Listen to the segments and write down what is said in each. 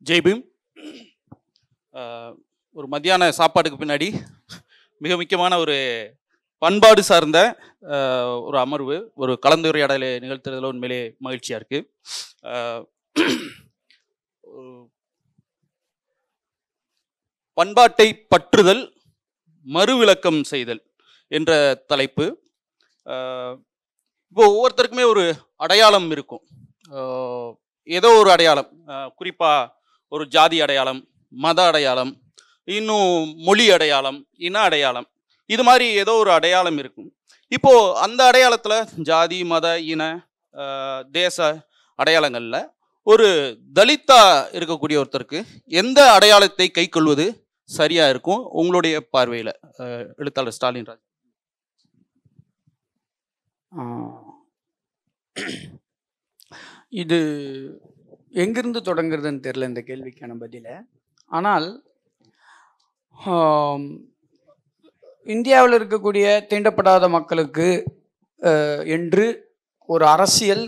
ஜெய்பீம். ஒரு மத்தியான சாப்பாட்டுக்கு பின்னாடி மிக முக்கியமான ஒரு பண்பாடு சார்ந்த ஒரு அமர்வு, ஒரு கலந்துரையாடலை நிகழ்த்துறதுல உண்மையிலே மகிழ்ச்சியாக இருக்குது. பண்பாட்டை பற்றுதல், மறுவிளக்கம் செய்தல் என்ற தலைப்பு. இப்போ ஒவ்வொருத்தருக்குமே ஒரு அடையாளம் இருக்கும், ஏதோ ஒரு அடையாளம், குறிப்பாக ஒரு ஜாதி அடையாளம், மத அடையாளம், இன்னும் மொழி அடையாளம், இன அடையாளம், இது மாதிரி ஏதோ ஒரு அடையாளம் இருக்கும். இப்போது அந்த அடையாளத்தில் ஜாதி, மத, இன, தேச அடையாளங்களில் ஒரு தலித்தா இருக்கக்கூடிய ஒருத்தருக்கு எந்த அடையாளத்தை கை கொள்வது சரியாக இருக்கும் உங்களுடைய பார்வையில்? எழுத்தாளர் ஸ்டாலின் ராஜ். இது எங்கிருந்து தொடங்குறதுன்னு தெரியல இந்த கேள்விக்கான பதில. ஆனால் இந்தியாவில் இருக்கக்கூடிய தீண்டப்படாத மக்களுக்கு என்று ஒரு அரசியல்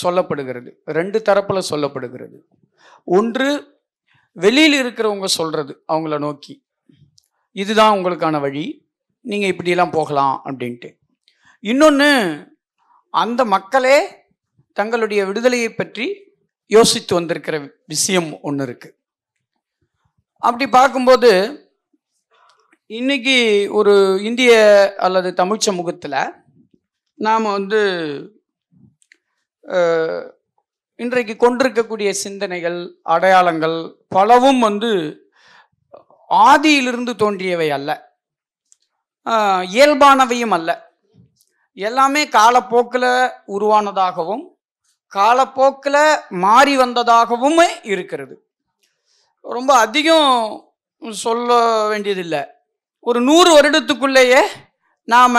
சொல்லப்படுகிறது. ரெண்டு தரப்பில் சொல்லப்படுகிறது. ஒன்று, வெளியில் இருக்கிறவங்க சொல்கிறது அவங்கள நோக்கி, இதுதான் உங்களுக்கான வழி, நீங்கள் இப்படியெல்லாம் போகலாம் அப்படின்ட்டு. இன்னொன்று, அந்த மக்களே தங்களுடைய விடுதலையை பற்றி யோசித்து வந்திருக்கிற விஷயம் ஒன்று இருக்குது. அப்படி பார்க்கும்போது இன்னைக்கு ஒரு இந்திய அல்லது தமிழ் சமூகத்தில் நாம் இன்றைக்கு கொண்டிருக்கக்கூடிய சிந்தனைகள், அடையாளங்கள் பலவும் ஆதியிலிருந்து தோன்றியவை அல்ல, இயல்பானவையும் அல்ல. எல்லாமே காலப்போக்கில் உருவானதாகவும் காலப்போக்கில் மாறி வந்ததாகவும் இருக்கிறது. ரொம்ப அதிகம் சொல்ல வேண்டியதில்லை. ஒரு 100 வருடத்துக்குள்ளேயே நாம்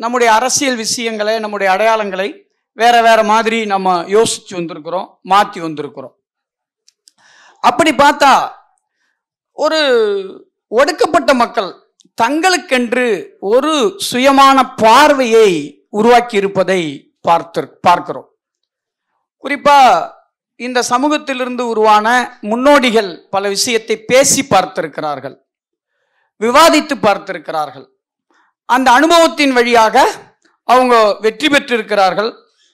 நம்முடைய அரசியல் விஷயங்களை, நம்முடைய அடையாளங்களை வேற வேற மாதிரி நம்ம யோசிச்சு வந்திருக்கிறோம், மாற்றி வந்திருக்கிறோம். அப்படி பார்த்தா ஒரு ஒடுக்கப்பட்ட மக்கள் தங்களுக்கென்று ஒரு சுயமான பார்வையை உருவாக்கி இருப்பதை பார்க்கிறோம். குறிப்பா இந்த சமூகத்திலிருந்து உருவான முன்னோடிகள் பல விஷயத்தை பேசி பார்த்திருக்கிறார்கள், விவாதித்து பார்த்திருக்கிறார்கள். அந்த அனுபவத்தின் வழியாக அவங்க வெற்றி பெற்றிருக்கிறார்கள்.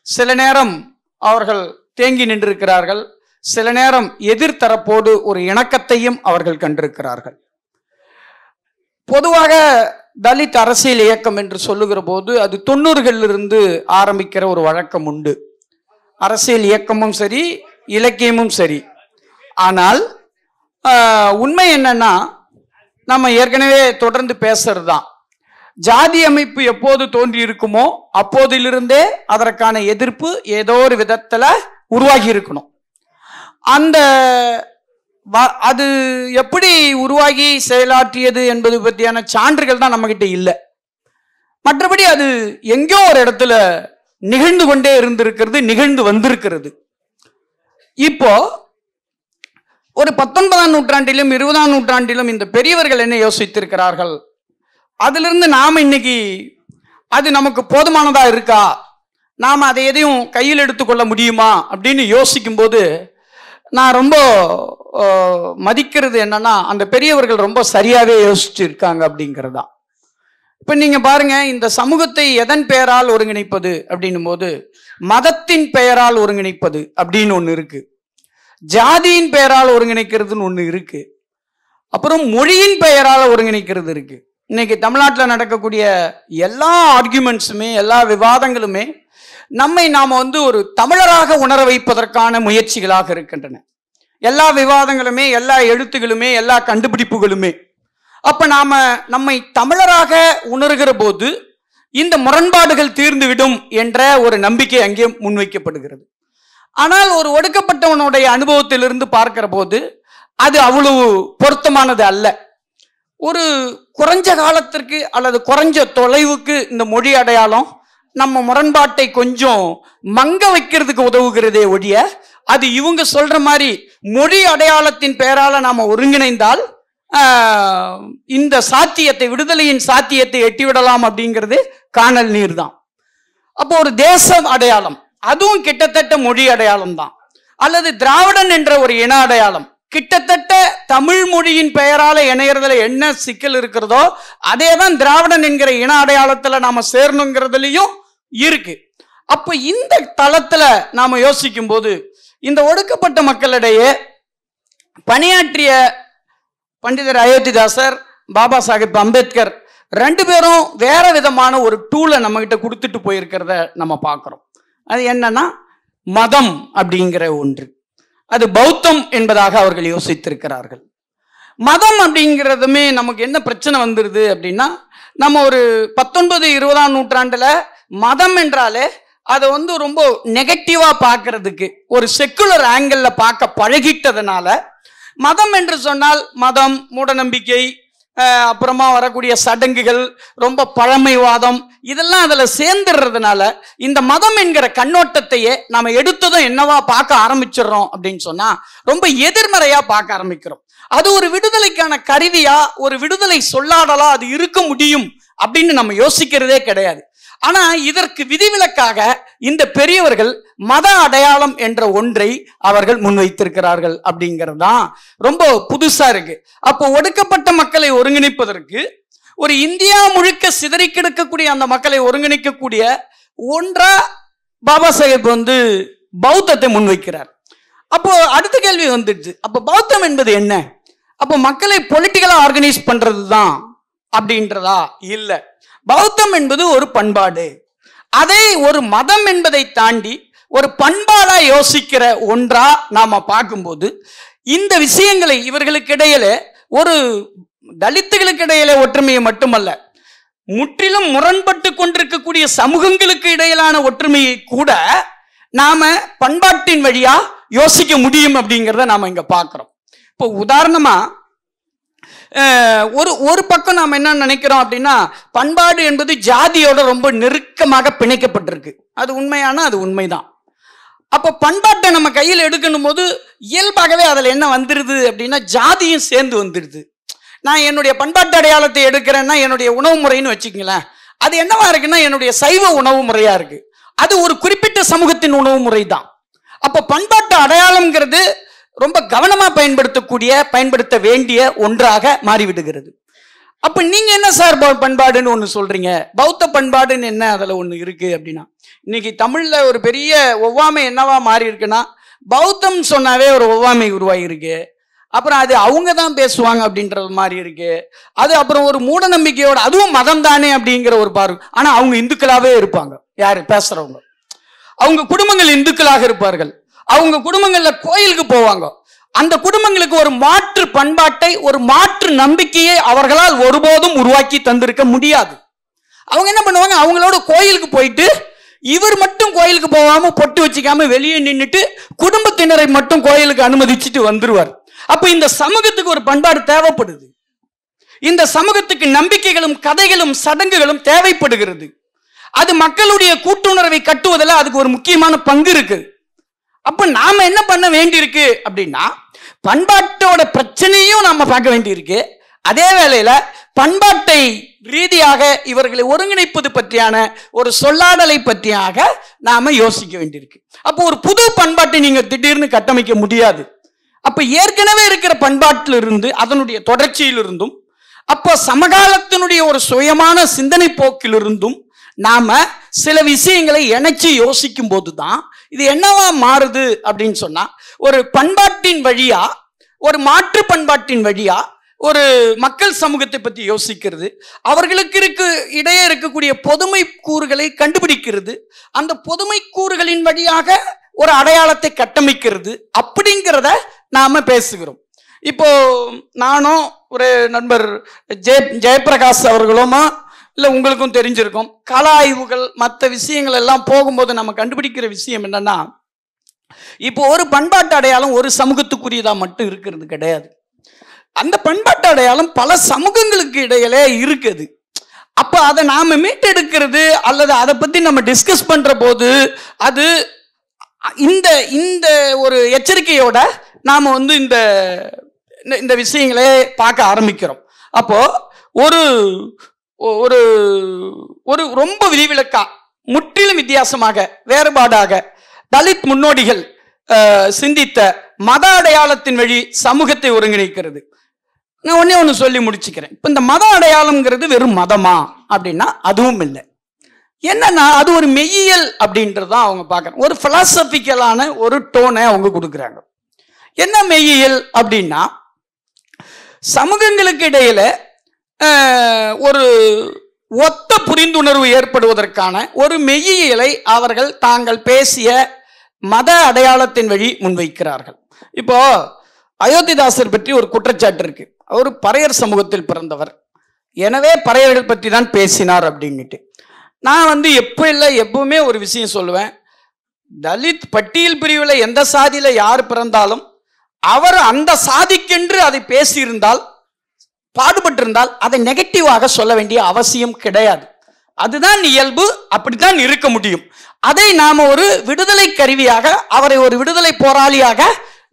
சில நேரம் அவர்கள் தேங்கி நின்றிருக்கிறார்கள், சில நேரம் எதிர்த்தரப்போடு ஒரு இணக்கத்தையும் அவர்கள் கண்டிருக்கிறார்கள். பொதுவாக தலித் அரசியல் இயக்கம் என்று சொல்லுகிற போது அது 90களிலிருந்து ஆரம்பிக்கிற ஒரு வழக்கம் உண்டு. அரசியல் இயக்கமும் சரி, இலக்கியமும் சரி. ஆனால் உண்மை என்னன்னா, நம்ம ஏற்கனவே தொடர்ந்து பேசுறது தான், ஜாதி அமைப்பு எப்போது தோன்றி இருக்குமோ அப்போதிலிருந்தே அதற்கான எதிர்ப்பு ஏதோ ஒரு விதத்துல உருவாகி இருக்கணும். அது எப்படி உருவாகி செயலாற்றியது என்பது பற்றியான சான்றுகள் தான் நம்ம கிட்ட இல்லை. மற்றபடி அது எங்கோ ஒரு இடத்துல நிகழ்ந்து கொண்டே இருந்திருக்கிறது, நிகழ்ந்து வந்திருக்கிறது. இப்போ ஒரு 19ஆம் நூற்றாண்டிலும் 20ஆம் நூற்றாண்டிலும் இந்த பெரியவர்கள் என்ன யோசித்திருக்கிறார்கள், அதிலிருந்து நாம் இன்னைக்கு அது நமக்கு போதுமானதா இருக்கா, நாம் அதை எதையும் கையில் எடுத்துக்கொள்ள முடியுமா அப்படின்னு யோசிக்கும் போது நான் ரொம்ப மதிக்கிறது என்னன்னா, அந்த பெரியவர்கள் ரொம்ப சரியாவே யோசிச்சு இருக்காங்க அப்படிங்கிறதா. இப்ப நீங்க பாருங்க, இந்த சமூகத்தை எதன் பெயரால் ஒருங்கிணைப்பது அப்படின்னும் போது மதத்தின் பெயரால் ஒருங்கிணைப்பது அப்படின்னு ஒன்று இருக்கு, ஜாதியின் பெயரால் ஒருங்கிணைக்கிறதுன்னு ஒன்று இருக்கு, அப்புறம் மொழியின் பெயரால் ஒருங்கிணைக்கிறது இருக்கு. இன்னைக்கு தமிழ்நாட்டில் நடக்கக்கூடிய எல்லா ஆர்கியூமெண்ட்ஸுமே, எல்லா விவாதங்களுமே நாம ஒரு தமிழராக உணர வைப்பதற்கான முயற்சிகளாக இருக்கின்றன. எல்லா விவாதங்களுமே, எல்லா எழுத்துகளுமே, எல்லா கண்டுபிடிப்புகளுமே. அப்ப நம்மை தமிழராக உணர்கிற போது இந்த முரண்பாடுகள் தீர்ந்துவிடும் என்ற ஒரு நம்பிக்கை அங்கே முன்வைக்கப்படுகிறது. ஆனால் ஒரு ஒடுக்கப்பட்டவனுடைய அனுபவத்திலிருந்து பார்க்கிற போது அது அவ்வளவு பொருத்தமானது அல்ல. ஒரு குறைஞ்ச காலத்திற்கு அல்லது குறைஞ்ச தொலைவுக்கு இந்த மொழி அடையாளம் நம்ம முரண்பாட்டை கொஞ்சம் மங்க வைக்கிறதுக்கு உதவுகிறதே ஒழிய, அது இவங்க சொல்ற மாதிரி மொழி அடையாளத்தின் பெயரால நாம ஒருங்கிணைந்தால் இந்த சாத்தியத்தை, விடுதலையின் சாத்தியத்தை எட்டிவிடலாம் அப்படிங்கிறது காணல் நீர் தான். அப்போ ஒரு தேச அடையாளம், அதுவும் கிட்டத்தட்ட மொழி அடையாளம் தான். அல்லது திராவிடன் என்ற ஒரு இன அடையாளம். கிட்டத்தட்ட தமிழ் மொழியின் பெயரால இணையறதுல என்ன சிக்கல் இருக்கிறதோ அதே தான் திராவிடன் என்கிற இன அடையாளத்துல நாம சேரணுங்கிறதுலயும் இருக்கு. அப்ப இந்த தளத்துல நாம யோசிக்கும் போது இந்த ஒடுக்கப்பட்ட மக்களிடையே பணியாற்றிய பண்டிதர் அயோத்திதாசர், பாபா சாஹேப் அம்பேத்கர் ரெண்டு பேரும் வேற விதமான ஒரு டூலை நம்ம கிட்ட கொடுத்துட்டு போயிருக்கிறத நம்ம பார்க்கிறோம். அது என்னன்னா மதம் அப்படிங்கிற ஒன்று. அது பௌத்தம் என்பதாக அவர்கள் யோசித்திருக்கிறார்கள். மதம் அப்படிங்கிறதுமே நமக்கு என்ன பிரச்சனை வந்துருது அப்படின்னா, நம்ம ஒரு 19, 20ஆம் நூற்றாண்டுல மதம் என்றாலே அதை ரொம்ப நெகட்டிவா பார்க்கறதுக்கு ஒரு செக்குலர் ஆங்கிள் பார்க்க பழகிட்டதுனால, மதம் என்று சொன்னால் மதம், மூடநம்பிக்கை, அப்புறமா வரக்கூடிய சடங்குகள், ரொம்ப பழமைவாதம், இதெல்லாம் அதுல சேர்ந்துடுறதுனால இந்த மதம் என்கிற கண்ணோட்டத்தையே நாம எடுத்ததும் என்னவா பார்க்க ஆரம்பிச்சிடறோம் அப்படின்னு சொன்னா ரொம்ப எதிர்மறையா பார்க்க ஆரம்பிக்கிறோம். அது ஒரு விடுதலைக்கான கருவியா, ஒரு விடுதலை சொல்லாடலா அது இருக்க முடியும் அப்படின்னு நம்ம யோசிக்கிறதே கிடையாது. ஆனா இதற்கு விதிவிலக்காக இந்த பெரியவர்கள் மத அடையாளம் என்ற ஒன்றை அவர்கள் முன்வைத்திருக்கிறார்கள் அப்படிங்கிறது தான் ரொம்ப புதுசா இருக்கு. அப்போ ஒடுக்கப்பட்ட மக்களை ஒருங்கிணைப்பதற்கு, ஒரு இந்தியா முழுக்க சிதறி கிடக்கக்கூடிய அந்த மக்களை ஒருங்கிணைக்கக்கூடிய ஒன்றா பாபா சாஹேப் பௌத்தத்தை முன்வைக்கிறார். அப்போ அடுத்த கேள்வி வந்துடுச்சு, அப்போ பௌத்தம் என்பது என்ன? அப்போ மக்களை பொலிட்டிக்கலா ஆர்கனைஸ் பண்றது தான் அப்படின்றதா? இல்ல, பௌத்தம் என்பது ஒரு பண்பாடு. அதை ஒரு மதம் என்பதை தாண்டி ஒரு பண்பாடா யோசிக்கிற ஒன்றா நாம பார்க்கும்போது இந்த விஷயங்களை இவர்களுக்கு இடையில, ஒரு தலித்துகளுக்கு இடையில ஒற்றுமையை மட்டுமல்ல, முற்றிலும் முரண்பட்டு கொண்டிருக்கக்கூடிய சமூகங்களுக்கு இடையிலான ஒற்றுமையை கூட நாம பண்பாட்டின் வழியா யோசிக்க முடியும் அப்படிங்கிறத நாம இங்க பார்க்கிறோம். இப்போ உதாரணமா ஒரு பக்கம் நாம் என்ன நினைக்கிறோம் அப்படின்னா, பண்பாடு என்பது ஜாதியோட ரொம்ப நெருக்கமாக பிணைக்கப்பட்டிருக்கு. அது உண்மையான, அது உண்மைதான். அப்போ பண்பாட்டை நம்ம கையில் எடுக்கணும் போது இயல்பாகவே அதில் என்ன வந்துடுது அப்படின்னா, ஜாதியும் சேர்ந்து வந்துடுது. நான் என்னுடைய பண்பாட்டு அடையாளத்தை எடுக்கிறேன்னா என்னுடைய உணவு முறைன்னு வச்சுக்கங்களேன், அது என்னவா இருக்குன்னா என்னுடைய சைவ உணவு முறையா இருக்கு. அது ஒரு குறிப்பிட்ட சமூகத்தின் உணவு முறை தான். அப்போ பண்பாட்டு அடையாளம்ங்கிறது ரொம்ப கவனமா பயன்படுத்த வேண்டிய ஒன்றாக மாறிவிடுகிறது. அப்ப நீங்க என்ன சார் பண்பாடுன்னு ஒண்ணு சொல்றீங்க, பௌத்த பண்பாடுன்னு என்ன அதுல ஒண்ணு இருக்கு அப்படின்னா, இன்னைக்கு தமிழ்ல ஒரு பெரிய ஒவ்வாமை என்னவா மாறி இருக்குன்னா, பௌத்தம் சொன்னாவே ஒரு ஒவ்வாமை உருவாகி இருக்கு. அப்புறம் அது அவங்க தான் பேசுவாங்க அப்படின்றது மாதிரி இருக்கு. அது அப்புறம் ஒரு மூட நம்பிக்கையோட, அதுவும் மதம் தானே அப்படிங்கிற ஒரு பார்வை. ஆனா அவங்க இந்துக்களாவே இருப்பாங்க, யாரு பேசுறவங்க, அவங்க குடும்பங்கள் இந்துக்களாக இருப்பார்கள். அவங்க குடும்பங்கள்ல கோயிலுக்கு போவாங்க. அந்த குடும்பங்களுக்கு ஒரு மாற்று பண்பாட்டை, ஒரு மாற்று நம்பிக்கையை அவர்களால் ஒருபோதும் உருவாக்கி தந்திருக்க முடியாது. அவங்க என்ன பண்ணுவாங்க, அவங்களோட கோயிலுக்கு போயிட்டு இவர் மட்டும் கோயிலுக்கு போகாம பொட்டு வச்சுக்காம வெளியே நின்றுட்டு குடும்பத்தினரை மட்டும் கோயிலுக்கு அனுமதிச்சுட்டு வந்துருவார். அப்ப இந்த சமூகத்துக்கு ஒரு பண்பாடு தேவைப்படுது. இந்த சமூகத்துக்கு நம்பிக்கைகளும் கதைகளும் சடங்குகளும் தேவைப்படுகிறது. அது மக்களுடைய கூட்டுணர்வை கட்டுவதில் அதுக்கு ஒரு முக்கியமான பங்கு இருக்கு. அப்ப நாம என்ன பண்ண வேண்டியிருக்கு அப்படின்னா, பண்பாட்டோட பிரச்சனையும் நாம பார்க்க வேண்டியிருக்கு. அதே வேளையில பண்பாட்டை ரீதியாக இவர்களை ஒருங்கிணைப்பது பற்றியான ஒரு சொல்லாடலை பற்றியாக நாம யோசிக்க வேண்டியிருக்கு. அப்போ ஒரு புது பண்பாட்டை நீங்க திடீர்னு கட்டமைக்க முடியாது. அப்ப ஏற்கனவே இருக்கிற பண்பாட்டிலிருந்து, அதனுடைய தொடர்ச்சியிலிருந்தும், அப்போ சமகாலத்தினுடைய ஒரு சுயமான சிந்தனை போக்கிலிருந்தும் நாம சில விஷயங்களை இணைச்சு யோசிக்கும் போதுதான் இது என்னவா மாறுது அப்படின்னு சொன்னா, ஒரு பண்பாட்டின் வழியா, ஒரு மாற்று பண்பாட்டின் வழியா ஒரு மக்கள் சமூகத்தை பற்றி யோசிக்கிறது, அவர்களுக்கு இடையே இருக்கக்கூடிய பொதுமை கூறுகளை கண்டுபிடிக்கிறது, அந்த பொதுமை கூறுகளின் வழியாக ஒரு அடையாளத்தை கட்டமைக்கிறது அப்படிங்கிறத நாம பேசுகிறோம். இப்போ நானும் ஒரு நண்பர் ஜெயபிரகாஷ் அவர்களுமா, இல்லை உங்களுக்கும் தெரிஞ்சிருக்கும், கள ஆய்வுகள் மற்ற விஷயங்கள் எல்லாம் போகும்போது நம்ம கண்டுபிடிக்கிற விஷயம் என்னன்னா, இப்போ ஒரு பண்பாட்டு அடையாளம் ஒரு சமூகத்துக்குரியதா மட்டும் இருக்கிறது கிடையாது. அந்த பண்பாட்டு அடையாளம் பல சமூகங்களுக்கு இடையிலே இருக்குது. அப்ப அதை நாம மீட்டெடுக்கிறது அல்லது அதை பத்தி நம்ம டிஸ்கஸ் பண்ற போது அது இந்த இந்த ஒரு எச்சரிக்கையோட நாம இந்த விஷயங்களே பார்க்க ஆரம்பிக்கிறோம். அப்போ ஒரு ஒரு ஒரு ரொம்ப விதிவிலக்கா, முற்றிலும் வித்தியாசமாக, வேறுபாடாக தலித் முன்னோடிகள் சிந்தித்த மத அடையாளத்தின் வழி சமூகத்தை ஒருங்கிணைக்கிறது. நான் ஒண்ணு சொல்லி முடிச்சுக்கிறேன். இப்ப இந்த மத அடையாளம்ங்கிறது வெறும் மதமா அப்படின்னா அதுவும் இல்லை. என்னன்னா அது ஒரு மெய்யியல் அப்படின்றதான் அவங்க பார்க்கறாங்க. ஒரு பிலாசபிக்கலான ஒரு டோனை அவங்க கொடுக்குறாங்க. என்ன மெய்யியல் அப்படின்னா, சமூகங்களுக்கு இடையில ஒரு ஒத்த புரிந்துணர்வு ஏற்படுவதற்கான ஒரு மெய்யியலை அவர்கள் தாங்கள் பேசிய மத அடையாளத்தின் வழி முன்வைக்கிறார்கள். இப்போ அயோத்திதாசர் பற்றி ஒரு குற்றச்சாட்டு இருக்கு. அவர் பறையர் சமூகத்தில் பிறந்தவர், எனவே பறையர்கள் பற்றி தான் பேசினார் அப்படின்னுட்டு. நான் எப்பவுமே ஒரு விஷயம் சொல்லுவேன். தலித் பட்டியல் பிரிவில் எந்த சாதியில யார் பிறந்தாலும் அவர் அந்த சாதிக்கென்று அதை பேசியிருந்தால், பாடுபட்டிருந்தால் அதை நெகட்டிவாக சொல்ல வேண்டிய அவசியம் கிடையாது. அதுதான் இயல்பு, அப்படித்தான் இருக்க முடியும். அதை நாம ஒரு விடுதலை கருவியாக, அவரை ஒரு விடுதலை போராளியாக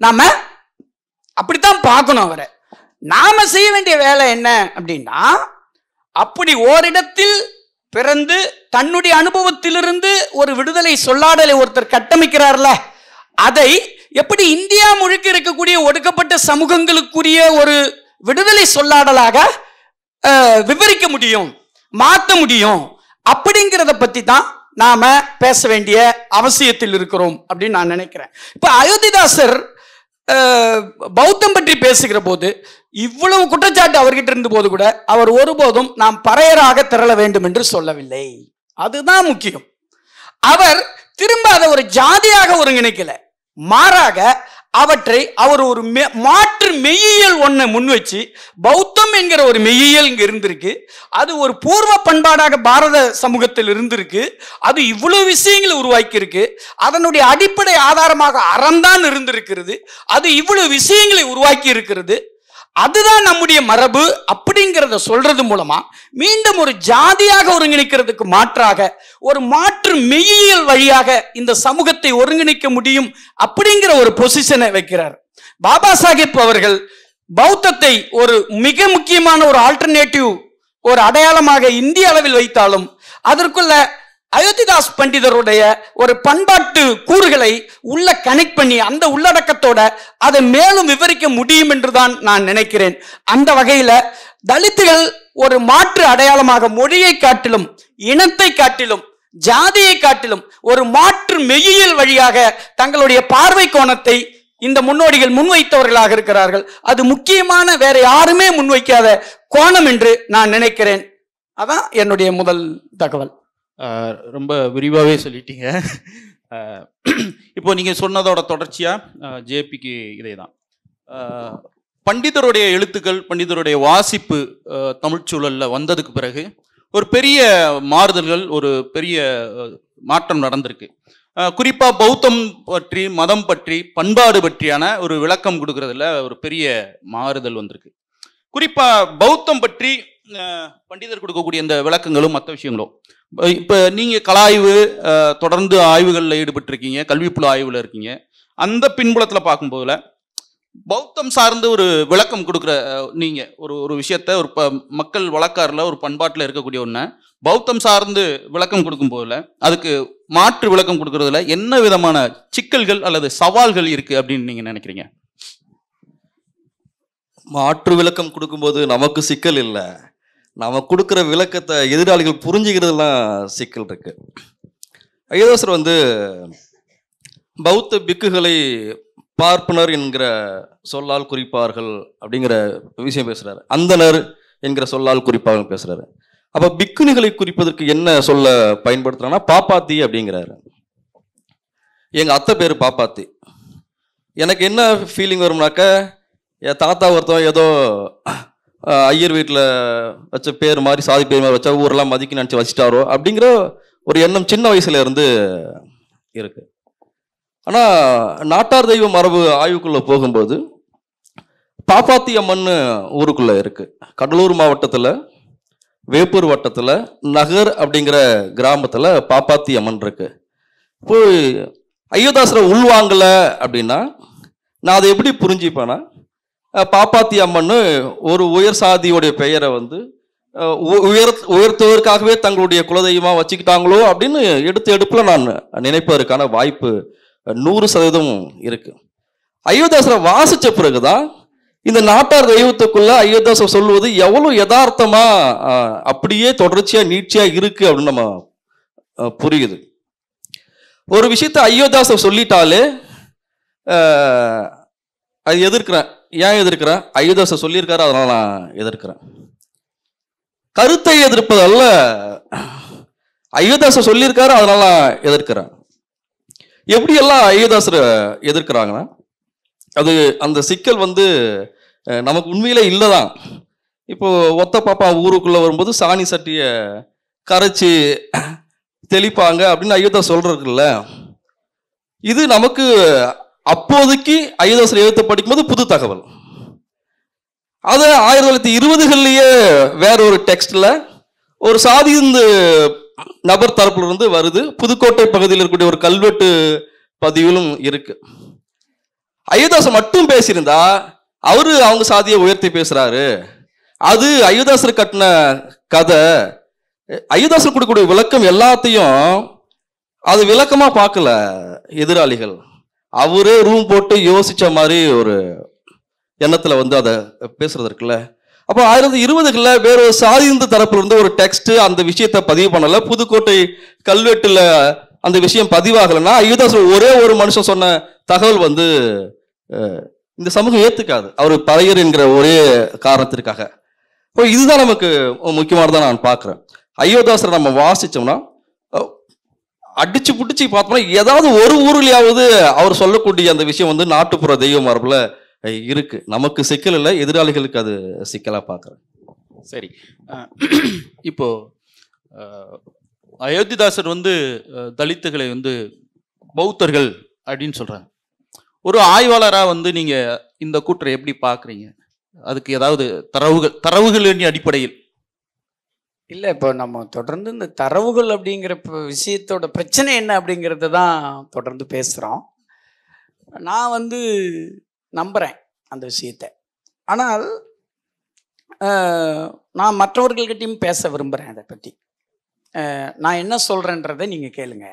நாம அப்படித்தான் பார்க்கணும். அவரை நாம செய்ய வேண்டிய வேலை என்ன அப்படின்னா, அப்படி ஓரிடத்தில் பிறந்து தன்னுடைய அனுபவத்திலிருந்து ஒரு விடுதலை சொல்லாடலை ஒருத்தர் கட்டமைக்கிறார்ல, அதை எப்படி இந்தியா முழுக்க இருக்கக்கூடிய ஒடுக்கப்பட்ட சமூகங்களுக்குரிய ஒரு விடுதலை சொல்லாடலாக விவரிக்க முடியும், மாற்ற முடியும், அப்படிங்கிறத பத்தி தான் நாம பேச வேண்டிய அவசியத்தில் இருக்கிறோம் அப்படின்னு நான் நினைக்கிறேன். இப்ப அயோத்திதாசர் பௌத்தம் பற்றி பேசுகிற போது இவ்வளவு குற்றச்சாட்டு அவர்கிட்ட இருந்த போது கூட அவர் ஒருபோதும் நாம் பறையராக திரள வேண்டும் என்று சொல்லவில்லை. அதுதான் முக்கியம். அவர் திரும்ப அதை ஒரு ஜாதியாக ஒருங்கிணைக்கல, மாறாக அவற்றை அவர் ஒரு மாற்று மெய்யியல் ஒன்றை முன்வச்சு, பௌத்தம் என்கிற ஒரு மெய்யியல் இங்க இருந்திருக்கு, அது ஒரு பூர்வ பண்பாடாக பாரத சமூகத்தில் இருந்திருக்கு, அது இவ்வளவு விஷயங்களை உருவாக்கி இருக்கு, அதனுடைய அடிப்படை ஆதாரமாக அறம்தான் இருந்திருக்கிறது, அது இவ்வளவு விஷயங்களை உருவாக்கி இருக்கிறது, அதுதான் நம்முடைய மரபு அப்படிங்கிறத சொல்றது மூலமா மீண்டும் ஒரு ஜாதியாக ஒருங்கிணைக்கிறதுக்கு மாற்றாக ஒரு மாற்று மெய்யியல் வழியாக இந்த சமூகத்தை ஒருங்கிணைக்க முடியும் அப்படிங்கிற ஒரு பொசிஷனை வைக்கிறார். பாபா சாஹிப் அவர்கள் பௌத்தத்தை ஒரு மிக முக்கியமான ஒரு ஆல்டர்னேட்டிவ், ஒரு அடையாளமாக இந்திய அளவில் வைத்தாலும் அதற்குள்ள அயோத்திதாஸ் பண்டிதருடைய ஒரு பண்பாட்டு கூறுகளை உள்ள கனெக்ட் பண்ணி அந்த உள்ளடக்கத்தோட அதை மேலும் விவரிக்க முடியும் என்றுதான் நான் நினைக்கிறேன். அந்த வகையில தலித்துகள் ஒரு மாற்று அடையாளமாக மொழியை காட்டிலும், இனத்தை காட்டிலும், ஜாதியை காட்டிலும் ஒரு மாற்று மெய்யியல் வழியாக தங்களுடைய பார்வை கோணத்தை இந்த முன்னோடிகள் முன்வைத்தவர்களாக இருக்கிறார்கள். அது முக்கியமான, வேற யாருமே முன்வைக்காத கோணம் என்று நான் நினைக்கிறேன். அதான் என்னுடைய முதல் தகவல். ரொம்ப விரிவாகவே சொல்லிட்டீங்க. இப்போ நீங்கள் சொன்னதோட தொடர்ச்சியாக ஜேபிக்கு இதே தான். பண்டிதருடைய எழுத்துக்கள், பண்டிதருடைய வாசிப்பு தமிழ் சூழலில் வந்ததுக்கு பிறகு ஒரு பெரிய மாறுதல்கள், ஒரு பெரிய மாற்றம் நடந்திருக்கு. குறிப்பாக பௌத்தம் பற்றி, மதம் பற்றி, பண்பாடு பற்றியான ஒரு விளக்கம் கொடுக்கறதுல ஒரு பெரிய மாறுதல் வந்திருக்கு. குறிப்பாக பௌத்தம் பற்றி பண்டிதர் கொடுக்கக்கூடிய இந்த விளக்கங்களும் மற்ற விஷயங்களும், இப்போ நீங்கள் கலாய்வு தொடர்ந்து ஆய்வுகளில் ஈடுபட்டிருக்கீங்க, கல்விப்புல ஆய்வில் இருக்கீங்க. அந்த பின்புலத்தில் பார்க்கும்போதுல பௌத்தம் சார்ந்து ஒரு விளக்கம் கொடுக்குற நீங்கள் ஒரு விஷயத்த ஒரு மக்கள் வழக்காரில் ஒரு பண்பாட்டில் இருக்கக்கூடிய ஒன்று பௌத்தம் சார்ந்து விளக்கம் கொடுக்கும்போதுல அதுக்கு மாற்று விளக்கம் கொடுக்கறதுல என்ன விதமான சிக்கல்கள் அல்லது சவால்கள் இருக்குது அப்படின்னு நீங்கள் நினைக்கிறீங்க? மாற்று விளக்கம் கொடுக்கும்போது நமக்கு சிக்கல் இல்லை, நம்ம கொடுக்குற விளக்கத்தை எதிராளிகள் புரிஞ்சுக்கிறதுலாம் சிக்கல் இருக்கு. அயோத்திதாசர் பௌத்த பிக்குகளை பார்ப்பனர் என்கிற சொல்லால் குறிப்பார்கள் அப்படிங்கிற விஷயம் பேசுறாரு. அந்தனர் என்கிற சொல்லால் குறிப்பார்கள் பேசுறாரு. அப்ப பிக்குணிகளை குறிப்பதற்கு என்ன சொல்ல பயன்படுத்துறாங்கன்னா பாப்பாத்தி அப்படிங்கிறாரு. எங்க அத்தை பேரு பாப்பாத்தி. எனக்கு என்ன ஃபீலிங் வரும்னாக்க, என் தாத்தா ஒருத்தவன் ஏதோ ஐயர் வீட்டில் வச்ச பேர் மாதிரி, சாதி பேர் மாதிரி வச்சா ஊரெல்லாம் மதிக்க நினச்சி வச்சிட்டாரோ அப்படிங்கிற ஒரு எண்ணம் சின்ன வயசுல இருந்து இருக்கு. ஆனால் நாட்டார் தெய்வ மரபு ஆய்வுக்குள்ளே போகும்போது பாப்பாத்தி அம்மன் ஊருக்குள்ளே இருக்கு. கடலூர் மாவட்டத்தில் வேப்பூர் வட்டத்தில் நகர் அப்படிங்கிற கிராமத்தில் பாப்பாத்தி அம்மன் இருக்கு. இப்போ அயோத்திதாசரை உள்வாங்கலை அப்படின்னா நான் அதை எப்படி புரிஞ்சுப்பேன்னா, பாப்பாத்தி அம்மன் ஒரு உயர் சாதியோடைய பெயரை உயர்த்துவதற்காகவே தங்களுடைய குலதெய்வமாக வச்சுக்கிட்டாங்களோ அப்படின்னு எடுப்பில் நான் நினைப்பதற்கான வாய்ப்பு 100% இருக்கு. அயோத்தியாசரை வாசிச்ச பிறகுதான் இந்த நாட்டார் தெய்வத்துக்குள்ள அயோத்தியாசர் சொல்லுவது எவ்வளவு யதார்த்தமா அப்படியே தொடர்ச்சியா நீட்சியா இருக்கு அப்படின்னு நம்ம புரியுது. ஒரு விஷயத்த அயோத்தியாசர் சொல்லிட்டாலே அது எதிர்க்கிறேன். ஏன் எதிர்க்கிறேன்? அயோத்தியாசர் சொல்லியிருக்காரு, அதனால நான் எதிர்க்கிறேன். கருத்தை எதிர்ப்பதல்ல, அயோத்தியாசர் சொல்லியிருக்காரு அதனால நான் எதிர்க்கிறேன். எப்படியெல்லாம் அயோத்தியாசரை எதிர்க்கிறாங்கன்னா, அது அந்த சிக்கல் நமக்கு உண்மையிலே இல்லைதான். இப்போ ஒத்த பாப்பா ஊருக்குள்ள வரும்போது சாணி சட்டியை கரைச்சி தெளிப்பாங்க அப்படின்னு அயோத்தியாசர் சொல்றதுக்குல்ல, இது நமக்கு அப்போதைக்கு அயோத்தியாசர் எழுத்து படிக்கும்போது புது தகவல். அது 1920களிலேயே வேற ஒரு டெக்ஸ்ட்ல ஒரு சாதி நபர் தரப்புல இருந்து வருது. புதுக்கோட்டை பகுதியில் இருக்கக்கூடிய ஒரு கல்வெட்டு பதிவிலும் இருக்கு. அயோத்தியாசர் மட்டும் பேசியிருந்தா அவரு அவங்க சாதியை உயர்த்தி பேசுறாரு, அது அயோத்தியாசர் கட்டின கதை. அயோத்தியாசர் கொடுக்கக்கூடிய விளக்கம் எல்லாத்தையும் அது விளக்கமா பார்க்கல எதிராளிகள். அவரே ரூம் போட்டு யோசிச்ச மாதிரி ஒரு எண்ணத்துல அதை பேசுறது இருக்குல்ல. அப்போ 1920களில் வேற ஒரு சாதிந்த தரப்புல இருந்து ஒரு டெக்ஸ்ட் அந்த விஷயத்த பதிவு பண்ணல. புதுக்கோட்டை கல்வெட்டுல அந்த விஷயம் பதிவாகலைன்னா அயோத்தியாசர் ஒரே ஒரு மனுஷன் சொன்ன தகவல் இந்த சமூகம் ஏத்துக்காது, அவர் பழையர் என்கிற ஒரே காரணத்திற்காக. இப்போ இதுதான் நமக்கு முக்கியமானதான் நான் பார்க்கிறேன். அயோத்தியாசரை நம்ம வாசிச்சோம்னா அடிச்சு புடிச்சு பார்த்தோம்னா ஏதாவது ஒரு ஊர்லயாவது அவர் சொல்லக்கூடிய அந்த விஷயம் நாட்டுப்புற தெய்வ மரபுல இருக்கு. நமக்கு சிக்கல் இல்லை, எதிராளிகளுக்கு அது சிக்கலா பார்க்கிறேன். சரி, இப்போ அயோத்திதாசர் தலித்துகளை பௌத்தர்கள் அப்படின்னு சொல்றாங்க. ஒரு ஆய்வாளரா நீங்க இந்த கூற்றை எப்படி பாக்குறீங்க? அதுக்கு ஏதாவது தரவுகளின் அடிப்படையில்? இல்லை, இப்போ நம்ம தொடர்ந்து இந்த தரவுகள் அப்படிங்கிற விஷயத்தோட பிரச்சனை என்ன அப்படிங்கிறத தான் தொடர்ந்து பேசுகிறோம். நான் நம்புகிறேன் அந்த விஷயத்தை. ஆனால் நான் மற்றவர்கள்கிட்டையும் பேச விரும்புகிறேன் அதை பற்றி. நான் என்ன சொல்கிறேன்றதை நீங்கள் கேளுங்க.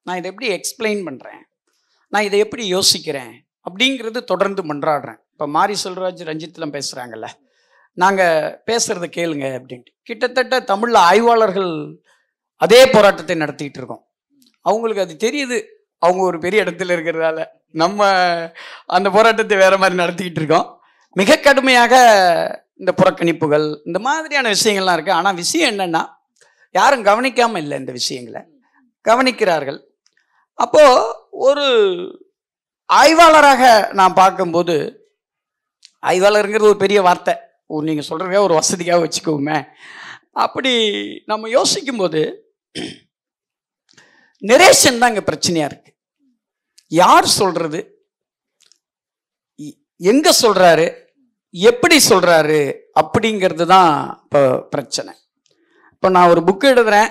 நான் இதை எப்படி எக்ஸ்பிளைன் பண்ணுறேன், நான் இதை எப்படி யோசிக்கிறேன் அப்படிங்கிறது தொடர்ந்து மன்றாடுறேன். இப்போ மாரி செல்வராஜ் ரஞ்சித்லாம் பேசுகிறாங்கல்ல, நாங்கள் பேசுகிறத கேளுங்க அப்படின்ட்டு. கிட்டத்தட்ட தமிழில் ஆய்வாளர்கள் அதே போராட்டத்தை நடத்திக்கிட்டு இருக்கோம். அவங்களுக்கு அது தெரியுது, அவங்க ஒரு பெரிய இடத்துல இருக்கிறதால. நம்ம அந்த போராட்டத்தை வேற மாதிரி நடத்திக்கிட்டு இருக்கோம். மிக கடுமையாக இந்த புறக்கணிப்புகள் இந்த மாதிரியான விஷயங்கள்லாம் இருக்குது. ஆனால் விஷயம் என்னென்னா, யாரும் கவனிக்காமல் இல்லை, இந்த விஷயங்களை கவனிக்கிறார்கள். அப்போது ஒரு ஆய்வாளராக நான் பார்க்கும்போது, ஆய்வாளருங்கிறது ஒரு பெரிய வார்த்தை, நீங்கள் சொல்கிறதுக்காக ஒரு வசதிக்காக வச்சுக்கோமே. அப்படி நம்ம யோசிக்கும்போது நரேஷன் தான் இங்கே பிரச்சனையாக இருக்குது. யார் சொல்கிறது, எங்கே சொல்கிறாரு, எப்படி சொல்கிறாரு அப்படிங்கிறது தான் இப்போ பிரச்சனை. இப்போ நான் ஒரு புக்கு எழுதுகிறேன்,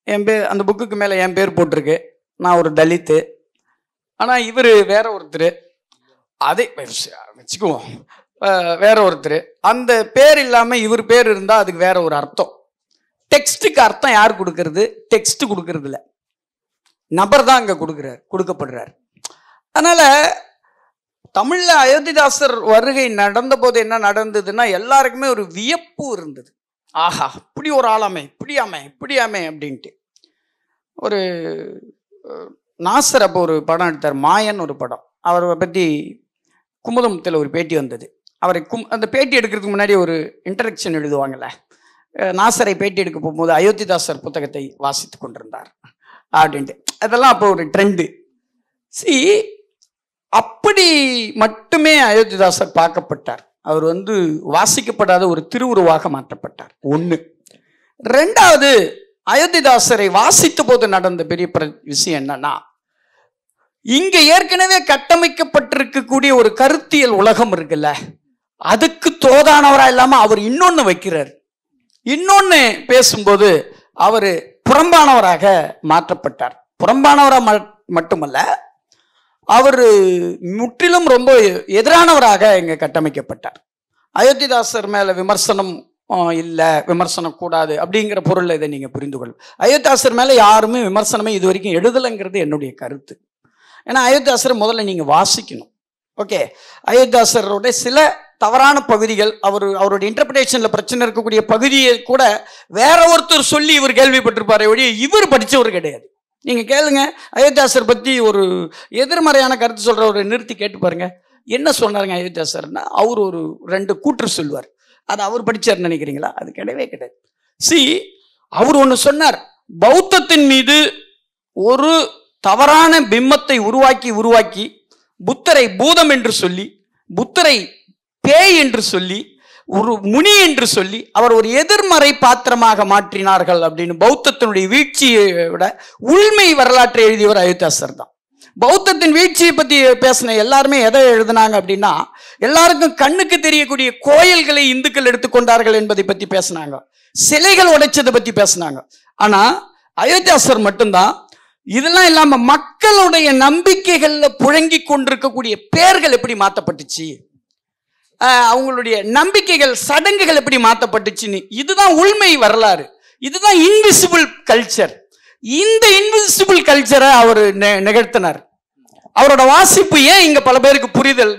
என் பேர் அந்த புக்குக்கு மேலே என் பேர் போட்டிருக்கு, நான் ஒரு தலித்து. ஆனால் இவர் வேற ஒருத்தர், அதே வச்சுக்குவோம், வேற ஒருத்தர். அந்த பேர் இல்லாமல் இவர் பேர் இருந்தால் அதுக்கு வேற ஒரு அர்த்தம். டெக்ஸ்ட்டுக்கு அர்த்தம் யார் கொடுக்கறது? டெக்ஸ்ட் கொடுக்கறது இல்லை, நபர் தான் அங்கே கொடுக்கப்படுறார். அதனால் தமிழில் அயோத்திதாசர் வருகை நடந்த போது என்ன நடந்ததுன்னா, எல்லாருக்குமே ஒரு வியப்பு இருந்தது. ஆஹா, இப்படி ஒரு ஆளாமே, இப்படியாமே அப்படின்ட்டு. ஒரு நாசர் அப்போ ஒரு படம் எடுத்தார், மாயன் ஒரு படம். அவரை பற்றி குமுதத்தில் ஒரு பேட்டி வந்தது. அவரை அந்த பேட்டி எடுக்கிறதுக்கு முன்னாடி ஒரு இன்ட்ரடக்ஷன் எழுதுவாங்கள்ல, நாசரை பேட்டி எடுக்க போகும்போது அயோத்திதாசர் புத்தகத்தை வாசித்து கொண்டிருந்தார் அப்படின்ட்டு. அதெல்லாம் அப்போ ஒரு ட்ரெண்டு. அப்படி மட்டுமே அயோத்திதாசர் பார்க்கப்பட்டார். அவர் வாசிக்கப்படாத ஒரு திருவுருவாக மாற்றப்பட்டார். ஒன்று. ரெண்டாவது, அயோத்திதாசரை வாசித்த போது நடந்த பெரிய விஷயம் என்னன்னா, இங்க ஏற்கனவே கட்டமைக்கப்பட்டிருக்கக்கூடிய ஒரு கருத்தியல் உலகம் இருக்குல்ல, அதுக்கு தோதானவரா இல்லாம அவர் இன்னொன்னு வைக்கிறார். இன்னொன்னு பேசும்போது அவர் புறம்பானவராக மாற்றப்பட்டார். புறம்பானவரா மட்டுமல்ல, அவர் முற்றிலும் ரொம்ப எதிரானவராக இங்கே கட்டமைக்கப்பட்டார். அயோத்திதாசர் மேலே விமர்சனம் இல்லை, விமர்சனம் கூடாது அப்படிங்கிற பொருளில் இதை நீங்கள் புரிந்து கொள்ளும். அயோத்திதாசர் மேலே யாருமே விமர்சனமே இது வரைக்கும் எழுதலைங்கிறது என்னுடைய கருத்து. ஏன்னா அயோத்திதாசரை முதல்ல நீங்கள் வாசிக்கணும். ஓகே, அயோத்திதாசரோட சில தவறான பகுதிகள், அவருடைய இன்டர்பிரேஷனில் பிரச்சனை இருக்கக்கூடிய பகுதியை கூட வேற ஒருத்தர் சொல்லி இவர் கேள்விப்பட்டிருப்பாரே ஒழிய இவர் படித்தவர் கிடையாது. நீங்கள் கேளுங்க, அயோத்திதாசர் பற்றி ஒரு எதிர்மறையான கருத்து சொல்கிறவரை நிறுத்தி கேட்டு பாருங்க, என்ன சொன்னாருங்க அயோத்திதாசர்னா? அவர் ஒரு 2 கூற்று சொல்வார். அது அவர் படிச்சார்னு நினைக்கிறீங்களா? அது கிடையவே கிடையாது. அவர் ஒன்று சொன்னார், பௌத்தத்தின் மீது ஒரு தவறான பிம்பத்தை உருவாக்கி புத்தரை பூதம் என்று சொல்லி, புத்தரை பேய் என்று சொல்லி, ஒரு முனி என்று சொல்லி அவர் ஒரு எதிர்மறை பாத்திரமாக மாற்றினார்கள் அப்படின்னு பௌத்தத்தினுடைய வீழ்ச்சியை விட உண்மை வரலாற்றை எழுதியவர் அயோத்திதாசர் தான். பௌத்தத்தின் வீழ்ச்சியை பற்றி பேசின எல்லாருமே எதை எழுதினாங்க அப்படின்னா, எல்லாருக்கும் கண்ணுக்கு தெரியக்கூடிய கோயில்களை இந்துக்கள் எடுத்துக்கொண்டார்கள் என்பதை பற்றி பேசினாங்க, சிலைகள் உடைச்சதை பற்றி பேசினாங்க. ஆனா அயோத்திதாசர் மட்டும்தான் இதெல்லாம் இல்லாம மக்களுடைய நம்பிக்கைகள்ல புழங்கி கொண்டிருக்கக்கூடிய பேர்கள் எப்படி மாற்றப்பட்டுச்சு, அவங்களுடைய நம்பிக்கைகள் சடங்குகள் எப்படி மாற்றப்பட்டுச்சுன்னு, இதுதான் உண்மை வரலாறு, இதுதான் இன்விசிபிள் கல்ச்சர். இந்த இன்விசிபிள் கல்ச்சரை அவர் நிகழ்த்தினார். அவரோட வாசிப்பு ஏன் இங்க பல பேருக்கு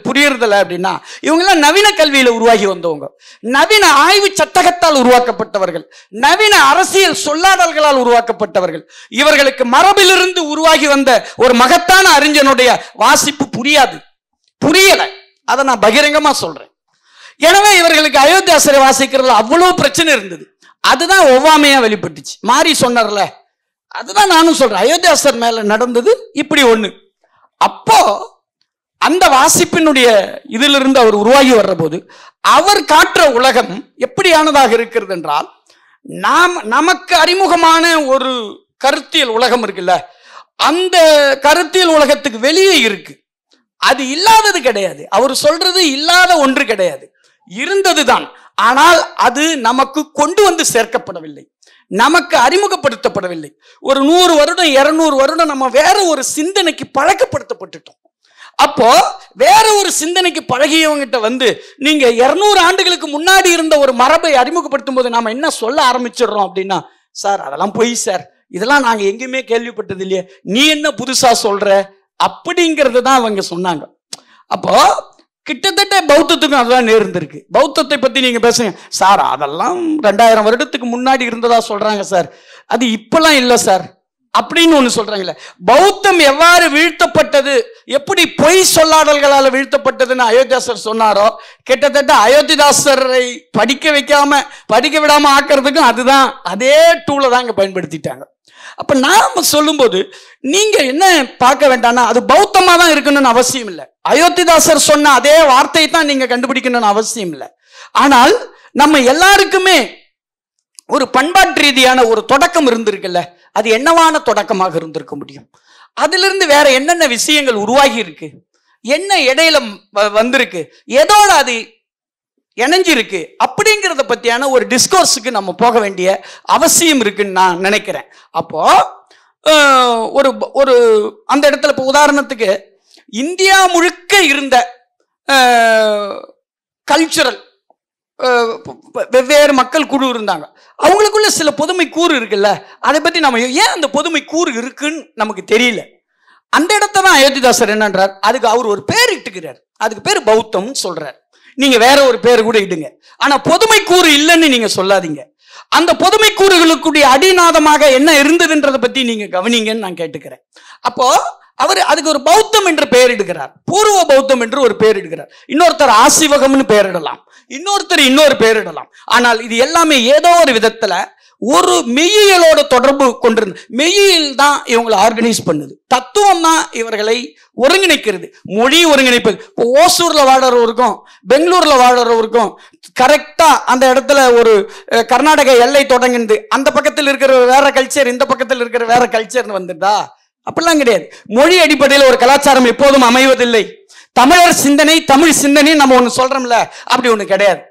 புரியறதில்லை அப்படின்னா, இவங்கெல்லாம் நவீன கல்வியில உருவாகி வந்தவங்க, நவீன ஆய்வு சட்டகத்தால் உருவாக்கப்பட்டவர்கள், நவீன அரசியல் சொல்லாடல்களால் உருவாக்கப்பட்டவர்கள். இவர்களுக்கு மரபிலிருந்து உருவாகி வந்த ஒரு மகத்தான அறிஞனுடைய வாசிப்பு புரியல. அதை நான் பகிரங்கமா சொல்றேன். எனவே இவர்களுக்கு அயோத்திதாசரை வாசிக்கிறதுல அவ்வளவு பிரச்சனை இருந்தது. அதுதான் ஒவ்வாமையா வெளிப்பட்டுச்சு. மாறி சொன்னார்ல, அதுதான் நானும் சொல்றேன். அயோத்திதாசர் மேல நடந்தது இப்படி ஒண்ணு. அப்போ அந்த வாசிப்பினுடைய இதிலிருந்து அவர் உருவாகி வர்ற போது அவர் காட்டுற உலகம் எப்படியானதாக இருக்கிறது என்றால், நமக்கு அறிமுகமான ஒரு கருத்தியல் உலகம் இருக்குல்ல, அந்த கருத்தியல் உலகத்துக்கு வெளியே இருக்கு. அது இல்லாதது கிடையாது. அவர் சொல்றது இல்லாத ஒன்று கிடையாது, இருந்ததுதான். ஆனால் அது நமக்கு கொண்டு வந்து சேர்க்கப்படவில்லை, நமக்கு அறிமுகப்படுத்தப்படவில்லை. ஒரு 100 வருடம் 200 வருடம் நம்ம வேற ஒரு சிந்தனைக்கு பழக்கப்படுத்தப்பட்டுட்டோம். அப்போ வேற ஒரு சிந்தனைக்கு பழகியவங்கிட்ட வந்து நீங்க 200 ஆண்டுகளுக்கு முன்னாடி இருந்த ஒரு மரபை அறிமுகப்படுத்தும் போது நாம என்ன சொல்ல ஆரம்பிச்சிடுறோம் அப்படின்னா, சார் அதெல்லாம் பொய் சார், இதெல்லாம் நாங்க எங்கேயுமே கேள்விப்பட்டது இல்லையே, நீ என்ன புதுசா சொல்ற அப்படிங்கிறது தான் அவங்க சொன்னாங்க. அப்போ கிட்டத்தட்ட பௌத்தத்துக்கும் அதுதான் நேர்ந்திருக்கு. பௌத்தத்தை பத்தி நீங்க பேசுங்க சார், அதெல்லாம் 2000 வருடத்துக்கு முன்னாடி இருந்ததா சொல்றாங்க சார், அது இப்பெல்லாம் இல்லை சார் அப்படின்னு ஒண்ணு சொல்றாங்கல்ல. பௌத்தம் எவ்வாறு வீழ்த்தப்பட்டது, எப்படி பொய் சொல்லாடல்களால் வீழ்த்தப்பட்டதுன்னு அயோத்திதாசர் சொன்னாரோ, கிட்டத்தட்ட அயோத்திதாசரை படிக்க விடாம ஆக்கிறதுக்கும் அதுதான், அதே டூலை தான் இங்க பயன்படுத்திட்டாங்க. அப்ப நாம சொல்லும்போது நீங்க என்ன பார்க்க வேண்டாம்னா, அது பௌத்தமா தான் இருக்கணும்னு அவசியம் இல்லை. அயோத்திதாசர் சொன்ன அதே வார்த்தையை தான் நீங்க கண்டுபிடிக்கணும்னு அவசியம் இல்லை. ஆனால் நம்ம எல்லாருக்குமே ஒரு பண்பாட்டு ரீதியான ஒரு தொடக்கம் இருந்திருக்குல்ல, அது என்னவான தொடக்கமாக இருந்திருக்க முடியும்? அதிலிருந்து வேற என்னென்ன விஷயங்கள் உருவாகி இருக்கு, என்ன இடையில வந்திருக்கு, எதோட அது இணைஞ்சிருக்கு அப்படிங்கிறத பத்தியான ஒரு டிஸ்கோர்ஸுக்கு நம்ம போக வேண்டிய அவசியம் இருக்குன்னு நான் நினைக்கிறேன். அப்போ ஒரு ஒரு அந்த இடத்துல இப்போ உதாரணத்துக்கு இந்தியா முழுக்க இருந்த கல்ச்சுரல் வெவ்வேறு மக்கள் குழு இருந்தாங்க, அவங்களுக்குள்ள சில பொதுமை கூறு இருக்குல்ல, அதை பத்தி நம்ம ஏன் அந்த பொதுமை கூறு இருக்குன்னு நமக்கு தெரியல. அந்த இடத்த தான் அயோத்திதாசர் என்னன்றார், அதுக்கு அவர் ஒரு பேர் இட்டுக்கிறார், அதுக்கு பேர் பௌத்தம்னு சொல்றார். நீங்க வேற ஒரு பேர் கூட இடுங்க, ஆனா பொதுமை கூறு இல்லைன்னு நீங்க சொல்லாதீங்க. அந்த பொதுமை கூறுகளுக்குடைய அடிநாதமாக என்ன இருந்ததுன்றதை பத்தி நீங்க கவனிங்கன்னு நான் கேட்டுக்கிறேன். அப்போ அவர் அதுக்கு ஒரு பௌத்தம் என்று பெயர் எடுக்கிறார், பூர்வ பௌத்தம் என்று ஒரு பெயர் எடுக்கிறார். இன்னொருத்தர் ஆசிவகம்னு பெயரிடலாம், இன்னொருத்தர் இன்னொரு பெயரிடலாம். ஆனால் இது எல்லாமே ஏதோ ஒரு விதத்துல ஒரு மெய்யியலோட தொடர்பு கொண்டிருந்த, மெய்யியல் தான் இவங்களை ஆர்கனைஸ் பண்ணுது, தத்துவம் தான் இவர்களை ஒருங்கிணைக்கிறது, மொழி ஒருங்கிணைப்பது. இப்போ ஓசூர்ல வாழறவருக்கும் பெங்களூர்ல வாழறவருக்கும் கரெக்டா அந்த இடத்துல ஒரு கர்நாடக எல்லை தொடங்குது, அந்த பக்கத்தில் இருக்கிற வேற கல்ச்சர், இந்த பக்கத்தில் இருக்கிற வேற கல்ச்சர்னு வந்துட்டா அப்படிலாம் கிடையாது. மொழி அடிப்படையில் ஒரு கலாச்சாரம் எப்போதும் அமைவதில்லை. தமிழர் சிந்தனை, தமிழ் சிந்தனை நம்ம ஒண்ணு சொல்றோம்ல, அப்படி ஒண்ணு கிடையாது.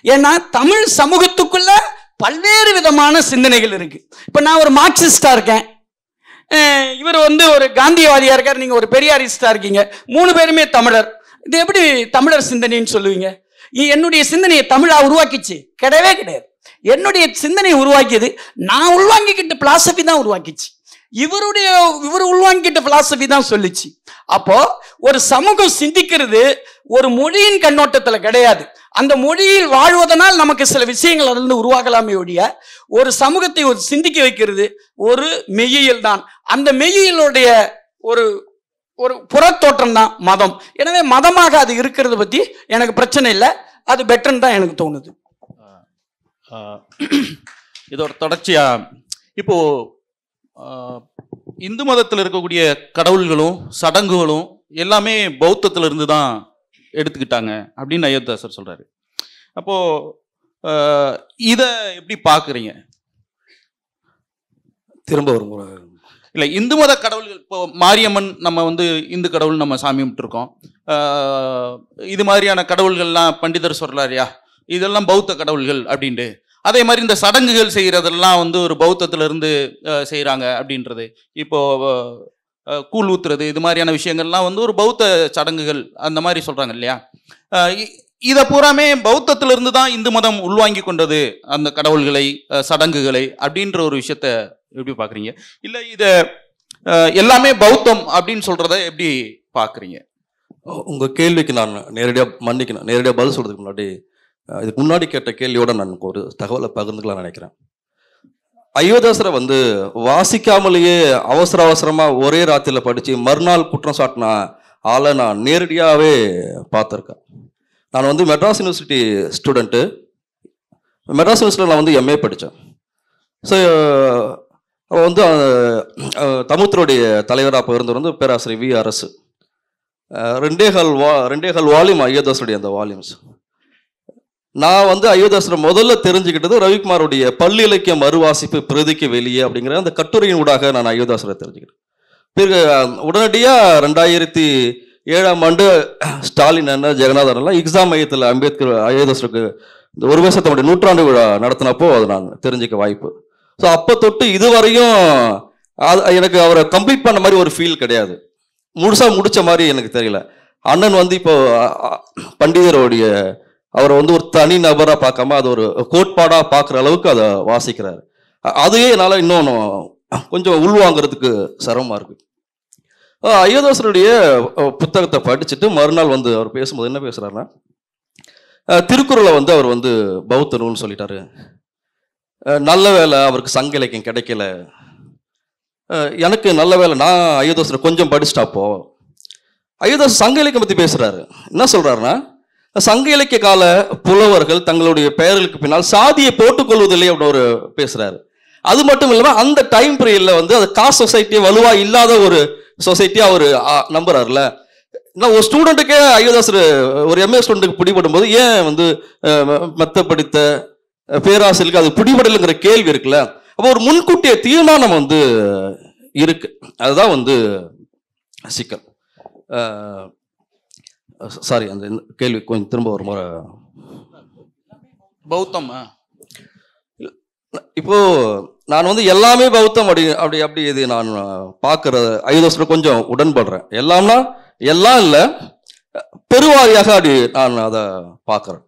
ஏன்னா தமிழ் சமூகத்துக்குள்ள பல்வேறு விதமான சிந்தனைகள் இருக்கு. இப்ப நான் ஒரு மார்க்சிஸ்டா இருக்கேன், இவர் ஒரு காந்தியவாதியா இருக்கார், நீங்க ஒரு பெரியாரிஸ்டா இருக்கீங்க, 3 பேருமே தமிழர். இது எப்படி தமிழர் சிந்தனைன்னு சொல்லுவீங்க? என்னுடைய சிந்தனையை தமிழா உருவாக்கிச்சு? கிடையவே கிடையாது. என்னுடைய சிந்தனையை உருவாக்கியது நான் உள்வாங்கிக்கிட்ட பிலாசபி தான் உருவாக்கிச்சு. இவர் உள்வாங்கிட்ட பிலாசபி தான் சொல்லிச்சு. அப்போ ஒரு சமூகம் சிந்திக்கிறது ஒரு மொழியின் கண்ணோட்டத்துல கிடையாது. அந்த மொழியில் வாழ்வதனால் நமக்கு சில விஷயங்கள் அதிலிருந்து உருவாகலாமே ஒழிய ஒரு சமூகத்தை ஒரு சிந்திக்க வைக்கிறது ஒரு மெய்யியல் தான். அந்த மெய்யியலுடைய ஒரு ஒரு புறத்தோற்றம் தான் மதம். எனவே மதமாக அது இருக்கிறத பத்தி எனக்கு பிரச்சனை இல்லை, அது பெட்டர்ன்னு தான் எனக்கு தோணுது. இதோட தொடர்ச்சியா இப்போ இந்து மதத்தில் இருக்கக்கூடிய கடவுள்களும் சடங்குகளும் எல்லாமே பௌத்தத்துல இருந்து தான் எடுத்துக்கிட்டாங்க அப்படின்னு அயோத்திதாசர் சொல்றாரு. அப்போ இத எப்படி பாக்குறீங்க? திரும்ப ஒரு முறை இல்லை, இந்து மத கடவுள்கள் இப்போ மாரியம்மன் நம்ம வந்து இந்து கடவுள் நம்ம சாமி கும்பிட்டுருக்கோம். இது மாதிரியான கடவுள்கள்லாம் பண்டிதர் சொல்றாருயா இதெல்லாம் பௌத்த கடவுள்கள் அப்படின்ட்டு. அதே மாதிரி இந்த சடங்குகள் செய்கிறதெல்லாம் வந்து ஒரு பௌத்தத்துல இருந்து செய்கிறாங்க அப்படின்றது. இப்போ கூழ் ஊத்துறது இது மாதிரியான விஷயங்கள்லாம் வந்து ஒரு பௌத்த சடங்குகள் அந்த மாதிரி சொல்றாங்க இல்லையா? இதை பூராமே பௌத்தத்திலிருந்து தான் இந்து மதம் உள்வாங்கி கொண்டது அந்த கடவுள்களை சடங்குகளை அப்படின்ற ஒரு விஷயத்த எப்படி பாக்குறீங்க? இல்ல இத எல்லாமே பௌத்தம் அப்படின்னு சொல்றத எப்படி பாக்குறீங்க? உங்க கேள்விக்கு நான் நேரடியாக பதில் சொல்றதுக்கு முன்னாடி இதுக்கு முன்னாடி கேட்ட கேள்வியோட நான் ஒரு தகவலை பகிர்ந்துக்கலாம் நினைக்கிறேன். அயோத்திதாசரை வந்து வாசிக்காமலேயே அவசரமா ஒரே ராத்திரில படிச்சு மறுநாள் குற்றம் சாட்டின ஆளை நான் நேரடியாகவே பார்த்துருக்கேன். நான் வந்து மெட்ராஸ் யூனிவர்சிட்டி ஸ்டூடெண்ட்டு. மெட்ராஸ் யூனிவர்சிட்டியில் நான் வந்து எம்ஏ படித்தேன். ஸோ அவள் வந்து தமிழ்த்துறையுடைய தலைவராக அப்போ இருந்தவர் வந்து பேராசிரியர் வி அரசு. 2.5 வால்யூம் அயோத்திதாசருடைய அந்த வால்யூம்ஸ். நான் வந்து அயோத்திதாசரை முதல்ல தெரிஞ்சுக்கிட்டது ரவிக்குமாருடைய பள்ளி இலக்கிய மறுவாசிப்பு பிரதிக்கு வெளியே அப்படிங்கிற அந்த கட்டுரையின் ஊடாக நான் அயோத்திதாசரை தெரிஞ்சுக்கிட்டேன். பிறகு உடனடியாக 2007 ஸ்டாலின் அண்ணன் ஜெகநாதன் எல்லாம் எக்ஸாம் மையத்தில் அம்பேத்கர் அயோத்திதாசருக்கு இந்த 1 வருஷத்தோடைய 100ஆண்டு விழா நடத்தினப்போ அதை நான் தெரிஞ்சுக்க வாய்ப்பு. ஸோ அப்போ தொட்டு இதுவரையும் எனக்கு அவரை கம்ப்ளீட் பண்ண மாதிரி ஒரு ஃபீல் கிடையாது. முழுசாக முடிச்ச மாதிரி எனக்கு தெரியல. அண்ணன் வந்து இப்போ பண்டிதருடைய அவரை வந்து ஒரு தனி நபராக பார்க்காம அது ஒரு கோட்பாடாக பார்க்குற அளவுக்கு அதை வாசிக்கிறாரு. அதையே என்னால் இன்னொன்று கொஞ்சம் உள்வாங்கிறதுக்கு சிரமமாக இருக்கு. அயோத்திதாசருடைய புத்தகத்தை படிச்சுட்டு மறுநாள் வந்து அவர் பேசும்போது என்ன பேசுகிறாருன்னா, திருக்குறளை வந்து அவர் வந்து பௌத்த நூல்னு சொல்லிட்டாரு. நல்ல வேலை அவருக்கு சங்க இலக்கியம் கிடைக்கல. எனக்கு நல்ல வேலை நான் அயோத்திதாசரை கொஞ்சம் படிச்சுட்டாப்போ. அயோத்திதாசர் சங்க இலக்கியம் பற்றி பேசுகிறாரு. என்ன சொல்கிறாருன்னா, சங்க இலக்கிய கால புலவர்கள் தங்களுடைய பெயர்களுக்கு பின்னால் சாதியை போட்டுக்கொள்வதில்லை அப்படின்னு ஒரு பேசுகிறாரு. அது மட்டும் இல்லாமல் அந்த டைம் பீரியடில் வந்து அது காஸ்ட் சொசைட்டியை வலுவாக இல்லாத ஒரு சொசைட்டியாக அவர் நம்புறாருல. நான் ஒரு ஸ்டூடெண்ட்டுக்கே அயோத்திதாசர் ஒரு எம்ஏ ஸ்டூடெண்ட்டுக்கு பிடிபடும் போது ஏன் வந்து மெத்த படித்த பேராசிரியருக்கு அது பிடிபடலைங்கிற கேள்வி இருக்குல்ல. அப்போ ஒரு முன்கூட்டிய தீர்மானம் வந்து இருக்கு. அதுதான் வந்து சிக்கல். சாரி, அந்த கேள்வி கொஞ்சம் திரும்ப ஒரு முறை. பௌத்தம் இப்போ நான் வந்து எல்லாமே பௌத்தம் அப்படி இது நான் பார்க்கற அயோத்திதாசர் கொஞ்சம் உடன்படுறேன். எல்லாம்னா எல்லாம் இல்லை, பெருவாரியாக அப்படி நான் அதை பார்க்கறேன்.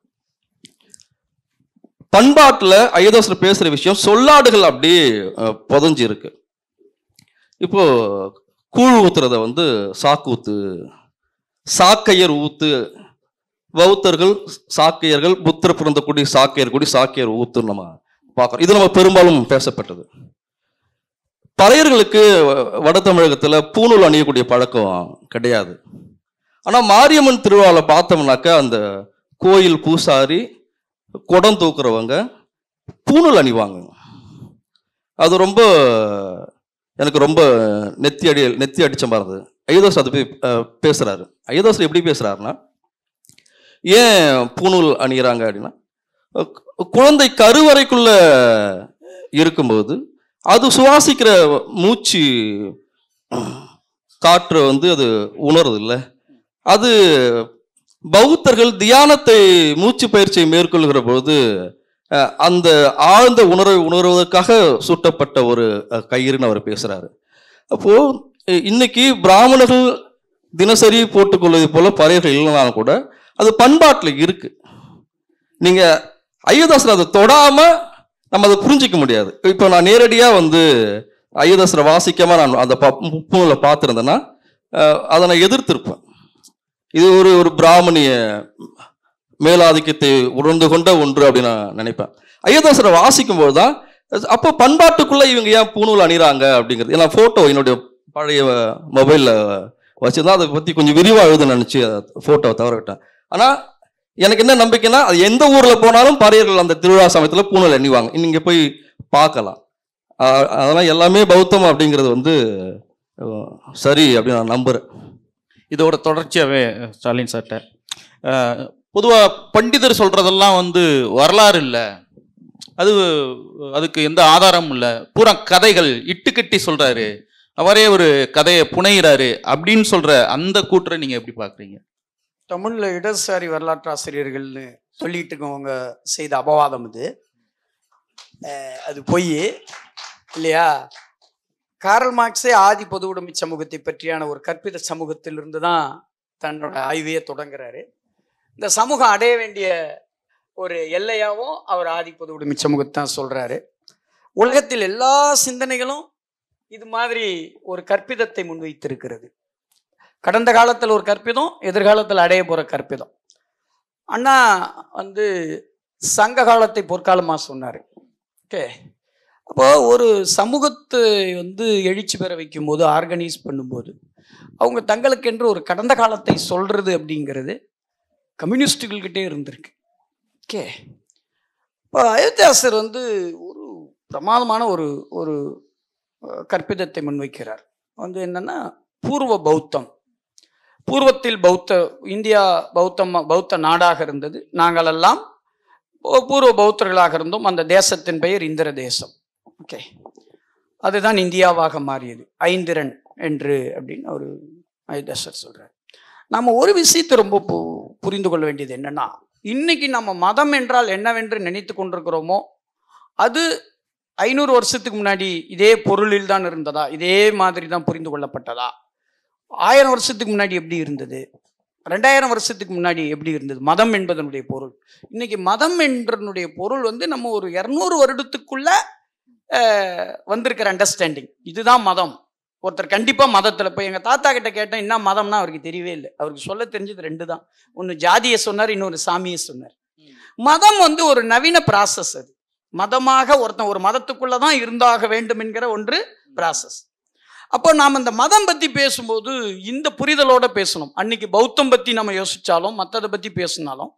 பண்பாட்டில் அயோத்திதாசர் பேசுற விஷயம் சொல்லாடுகள் அப்படி புதஞ்சு இருக்கு. இப்போ கூழ் ஊத்துறத வந்து சாக்கூத்து, சாக்கையர் ஊத்து, பௌத்தர்கள் சாக்கையர்கள், புத்தர் பிறந்த குடி சாக்கையர் குடி, சாக்கையர் ஊத்துன்னு நம்ம பார்க்குறோம். இது நம்ம பெரும்பாலும் பேசப்பட்டது. பறையர்களுக்கு வட தமிழகத்தில் பூணூல் அணியக்கூடிய பழக்கம் கிடையாது. ஆனால் மாரியம்மன் திருவிழாவில் பார்த்தோம்னாக்கா அந்த கோயில் பூசாரி குடம் தூக்குறவங்க பூணூல் அணிவாங்க. அது ரொம்ப எனக்கு ரொம்ப நெத்தி அடிச்ச மாதிரி இருந்தது. அயோத்திதாசர் அதை போய் பேசுறாரு. அயோத்திதாசர் எப்படி பேசுறாருன்னா, ஏன் பூணூல் அணிகிறாங்க அப்படின்னா, குழந்தை கருவறைக்குள்ள இருக்கும்போது அது சுவாசிக்கிற மூச்சு காற்று வந்து அது உணருது இல்லை. அது பௌத்தர்கள் தியானத்தை மூச்சு பயிற்சியை மேற்கொள்கிற பொழுது அந்த ஆழ்ந்த உணர்வதற்காக சூட்டப்பட்ட ஒரு கயிறுன்னு அவர் பேசுறாரு. அப்போ இன்னைக்கு பிராமணர்கள் தினசரி போட்டுக்கொள்வது போல பறையர்கள் இல்லைனாலும் கூட அது பண்பாட்டில் இருக்கு. நீங்க அயோத்திதாசர் அதை தொடாம நம்ம அதை புரிஞ்சிக்க முடியாது. இப்போ நான் நேரடியாக வந்து ஐயதாசரை வாசிக்காம நான் அந்த பூணூலை பார்த்துருந்தேன்னா அதை நான் எதிர்த்திருப்பேன். இது ஒரு பிராமணிய மேலாதிக்கத்தை உணர்ந்து கொண்ட ஒன்று அப்படின்னு நான் நினைப்பேன். ஐயதாசரை வாசிக்கும் போது தான் அப்போ பண்பாட்டுக்குள்ள இவங்க ஏன் பூணூல் அணிகிறாங்க அப்படிங்கிறது. ஏன்னா ஃபோட்டோ என்னுடைய பழைய மொபைலில் வச்சுருந்தா அதை பற்றி கொஞ்சம் விரிவாக எழுத நினச்சி ஃபோட்டோவை தவற விட்டேன். ஆனால் எனக்கு என்ன நம்பிக்கைன்னா, அது எந்த ஊரில் போனாலும் பாரியர்கள் அந்த திருவிழா சமயத்தில் பூணூல் அணிவாங்க. நீங்கள் போய் பார்க்கலாம். அதெல்லாம் எல்லாமே பௌத்தம் அப்படிங்கிறது சரி அப்படின்னு நான் நம்புகிறேன். இதோட தொடர்ச்சியாகவே ஸ்டாலின் சார்ட்ட பொதுவாக பண்டிதர் சொல்கிறதெல்லாம் வரலாறு இல்லை, அதுக்கு எந்த ஆதாரமும் இல்லை, பூரா கதைகள் இட்டுக்கட்டி சொல்கிறாரு, அவரே ஒரு கதையை புனைகிறாரு அப்படின்னு சொல்கிற அந்த கூற்றை நீங்கள் எப்படி பார்க்குறீங்க? தமிழில் இடதுசாரி வரலாற்றாசிரியர்கள்னு சொல்லிட்டு இருக்கவங்க செய்த அபவாதம் அது பொய் இல்லையா? காரல் மார்க்ஸே ஆதி பொது உடைமை சமூகத்தை பற்றியான ஒரு கற்பித சமூகத்திலிருந்து தான் தன்னோட ஆய்வையே தொடங்குறாரு. இந்த சமூகம் அடைய வேண்டிய ஒரு எல்லையாகவும் அவர் ஆதி பொது உடைமை சமூகத்தை தான் சொல்றாரு. உலகத்தில் எல்லா சிந்தனைகளும் இது மாதிரி ஒரு கற்பிதத்தை முன்வைத்திருக்கிறது. கடந்த காலத்தில் ஒரு கற்பிதம், எதிர்காலத்தில் அடைய போற கற்பிதம். அண்ணா சங்க காலத்தை பொற்காலமா சொன்னாரு. ஓகே, அப்போ ஒரு சமூகத்தை எழுச்சி பெற வைக்கும் போது, ஆர்கனைஸ் பண்ணும்போது அவங்க தங்களுக்கென்று ஒரு கடந்த காலத்தை சொல்றது அப்படிங்கிறது கம்யூனிஸ்டுகள்கிட்டே இருந்திருக்கு. ஓகே, இப்போ அயோத்தியாசர் ஒரு பிரமாதமான ஒரு கற்பிதத்தை முன்வைக்கிறார். என்னன்னா பூர்வ பௌத்தம். பூர்வத்தில் இந்தியா பௌத்த நாடாக இருந்தது. நாங்கள் எல்லாம் பூர்வ பௌத்தர்களாக இருந்தோம். அந்த தேசத்தின் பெயர் இந்திர தேசம். ஓகே, அதுதான் இந்தியாவாக மாறியது, ஐந்திரன் என்று அப்படின்னு ஒரு அயோத்தியாசர் சொல்றார். நம்ம ஒரு விஷயத்தை ரொம்ப புரிந்து கொள்ள வேண்டியது என்னன்னா, இன்னைக்கு நம்ம மதம் என்றால் என்னவென்று நினைத்து கொண்டிருக்கிறோமோ அது 500 வருஷத்துக்கு முன்னாடி இதே பொருளில் தான் இருந்ததா, இதே மாதிரி தான் புரிந்து கொள்ளப்பட்டதா? 1000 வருஷத்துக்கு முன்னாடி எப்படி இருந்தது? 2000 வருஷத்துக்கு முன்னாடி எப்படி இருந்தது மதம் என்பதனுடைய பொருள்? இன்னைக்கு மதம் என்றனுடைய பொருள் நம்ம ஒரு 200 வருடத்துக்குள்ள வந்திருக்கிற அண்டர்ஸ்டாண்டிங், இதுதான் மதம். ஒருத்தர் கண்டிப்பா மதத்துல போய் எங்க தாத்தா கிட்ட கேட்டேன் என்ன மதம்னா அவருக்கு தெரியவே இல்லை. அவருக்கு சொல்ல தெரிஞ்சது 2 தான். ஒன்னு ஜாதியை சொன்னார், இன்னொரு சாமியை சொன்னார். மதம் ஒரு நவீன ப்ராசஸ். அது மதமாக ஒருத்தன் ஒரு மதத்துக்குள்ளதான் இருந்தாக வேண்டும் என்கிற ஒன்று ப்ராசஸ். அப்போ நாம் இந்த மதம் பத்தி பேசும்போது இந்த புரிதலோட பேசணும். அன்னைக்கு பௌத்தம் பத்தி நம்ம யோசிச்சாலும் மற்றதை பத்தி பேசினாலும்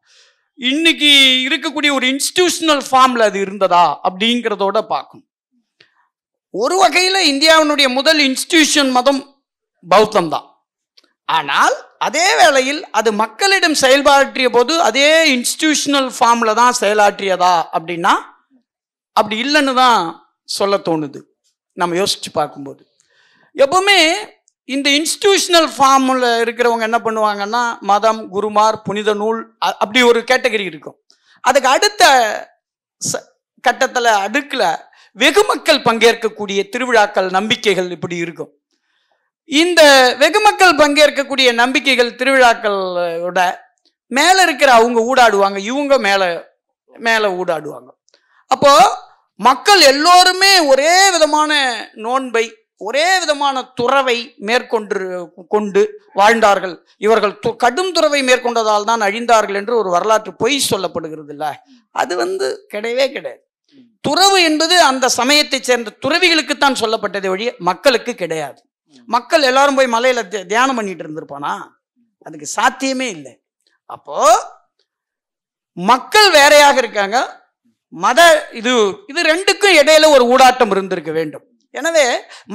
இன்னைக்கு இருக்கக்கூடிய ஒரு இன்ஸ்டிடியூஷனல் ஃபார்ம்ல அது இருந்ததா அப்படிங்கிறதோட பார்க்கணும். ஒரு வகையில இந்தியாவினுடைய முதல் இன்ஸ்டிடியூஷன் மதம் பௌத்தம் தான். ஆனால் அதே வேளையில் அது மக்களிடம் செயல்பாற்றிய போது அதே இன்ஸ்டிடியூஷனல் ஃபார்ம்ல தான் செயலாற்றியதா அப்படின்னா அப்படி இல்லைன்னு தான் சொல்ல தோணுது. நம்ம யோசிச்சு பார்க்கும்போது எப்பவுமே இந்த இன்ஸ்டிடியூஷனல் ஃபார்ம்ல இருக்கிறவங்க என்ன பண்ணுவாங்கன்னா, மதம், குருமார், புனித நூல், அப்படி ஒரு கேட்டகரி இருக்கும். அதுக்கு அடுத்த கட்டத்தில் அடுக்கில் வெகு மக்கள் பங்கேற்கக்கூடிய திருவிழாக்கள், நம்பிக்கைகள் இப்படி இருக்கும். இந்த வெகு மக்கள் பங்கேற்கக்கூடிய நம்பிக்கைகள், திருவிழாக்களோட மேல இருக்கிற அவங்க ஊடாடுவாங்க, இவங்க மேல ஊடாடுவாங்க. அப்போ மக்கள் எல்லோருமே ஒரே விதமான நோன்பை, ஒரே விதமான துறவை கொண்டு வாழ்ந்தார்கள். இவர்கள் கடும் துறவை மேற்கொண்டதால் தான் அழிந்தார்கள் என்று ஒரு வரலாற்று பொய் சொல்லப்படுகிறது இல்ல, அது கிடையவே கிடையாது. துறவு என்பது அந்த சமயத்தை சேர்ந்த துறவிகளுக்குத்தான் சொல்லப்பட்டதை ஒழிய மக்களுக்கு கிடையாது. மக்கள் எல்லாரும் போய் மலையில தியானம் பண்ணிட்டு இருந்திருப்பானா? அதுக்கு சாத்தியமே இல்லை. அப்போ மக்கள் வேறையாக இருக்காங்க, மத இது ரெண்டுக்கும் இடையில ஒரு ஊடாட்டம் இருந்திருக்க வேண்டும். எனவே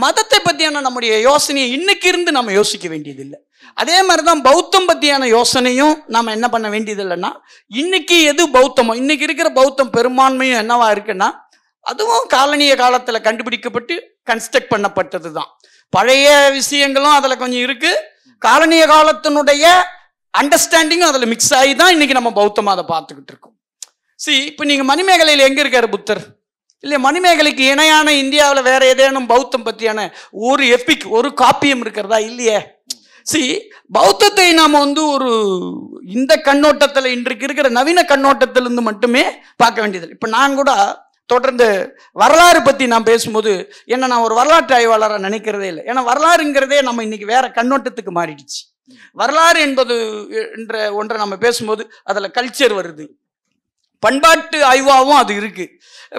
மதத்தை பத்தியான நம்முடைய யோசனையை இன்னைக்கு இருந்து நம்ம யோசிக்க வேண்டியது இல்லை. அதே மாதிரிதான் பௌத்தம் பத்தியான யோசனையும் நாம என்ன பண்ண வேண்டியது இல்லைன்னா, இன்னைக்கு எது பௌத்தமோ, இன்னைக்கு இருக்கிற பௌத்தம் பெரும்பான்மையும் என்னவா இருக்குன்னா, அதுவும் காலனிய காலத்துல கண்டுபிடிக்கப்பட்டு கன்ஸ்ட்ரக்ட் பண்ணப்பட்டது தான். பழைய விஷயங்களும் அதுல கொஞ்சம் இருக்கு, காலனிய காலத்தினுடைய அண்டர்ஸ்டாண்டிங்கும் அதுல மிக்ஸ் ஆகி தான் இன்னைக்கு நம்ம பௌத்தமா அதை பார்த்துக்கிட்டு இருக்கோம். இப்ப நீங்க மணிமேகலையில் எங்க இருக்காரு புத்தர்? இல்லை, மணிமேகலைக்கு இணையான இந்தியாவில் வேற ஏதேனும் பௌத்தம் பற்றியான ஒரு எப்பிக், ஒரு காப்பியம் இருக்கிறதா? இல்லையே. பௌத்தத்தை நாம ஒரு இந்த கண்ணோட்டத்தில், இன்றைக்கு இருக்கிற நவீன கண்ணோட்டத்திலிருந்து மட்டுமே பார்க்க வேண்டியது. இப்போ நான் கூட தொடர்ந்து வரலாறு பற்றி நான் பேசும்போது என்ன நான் ஒரு வரலாற்று ஆய்வாளராக நினைக்கிறதே இல்லை. ஏன்னா வரலாறுங்கிறதே நம்ம இன்னைக்கு வேற கண்ணோட்டத்துக்கு மாறிடுச்சு. வரலாறு என்பது என்ற ஒன்றை நம்ம பேசும்போது அதில் கல்ச்சர் வருது, பண்பாட்டு ஆய்வாகவும் அது இருக்கு.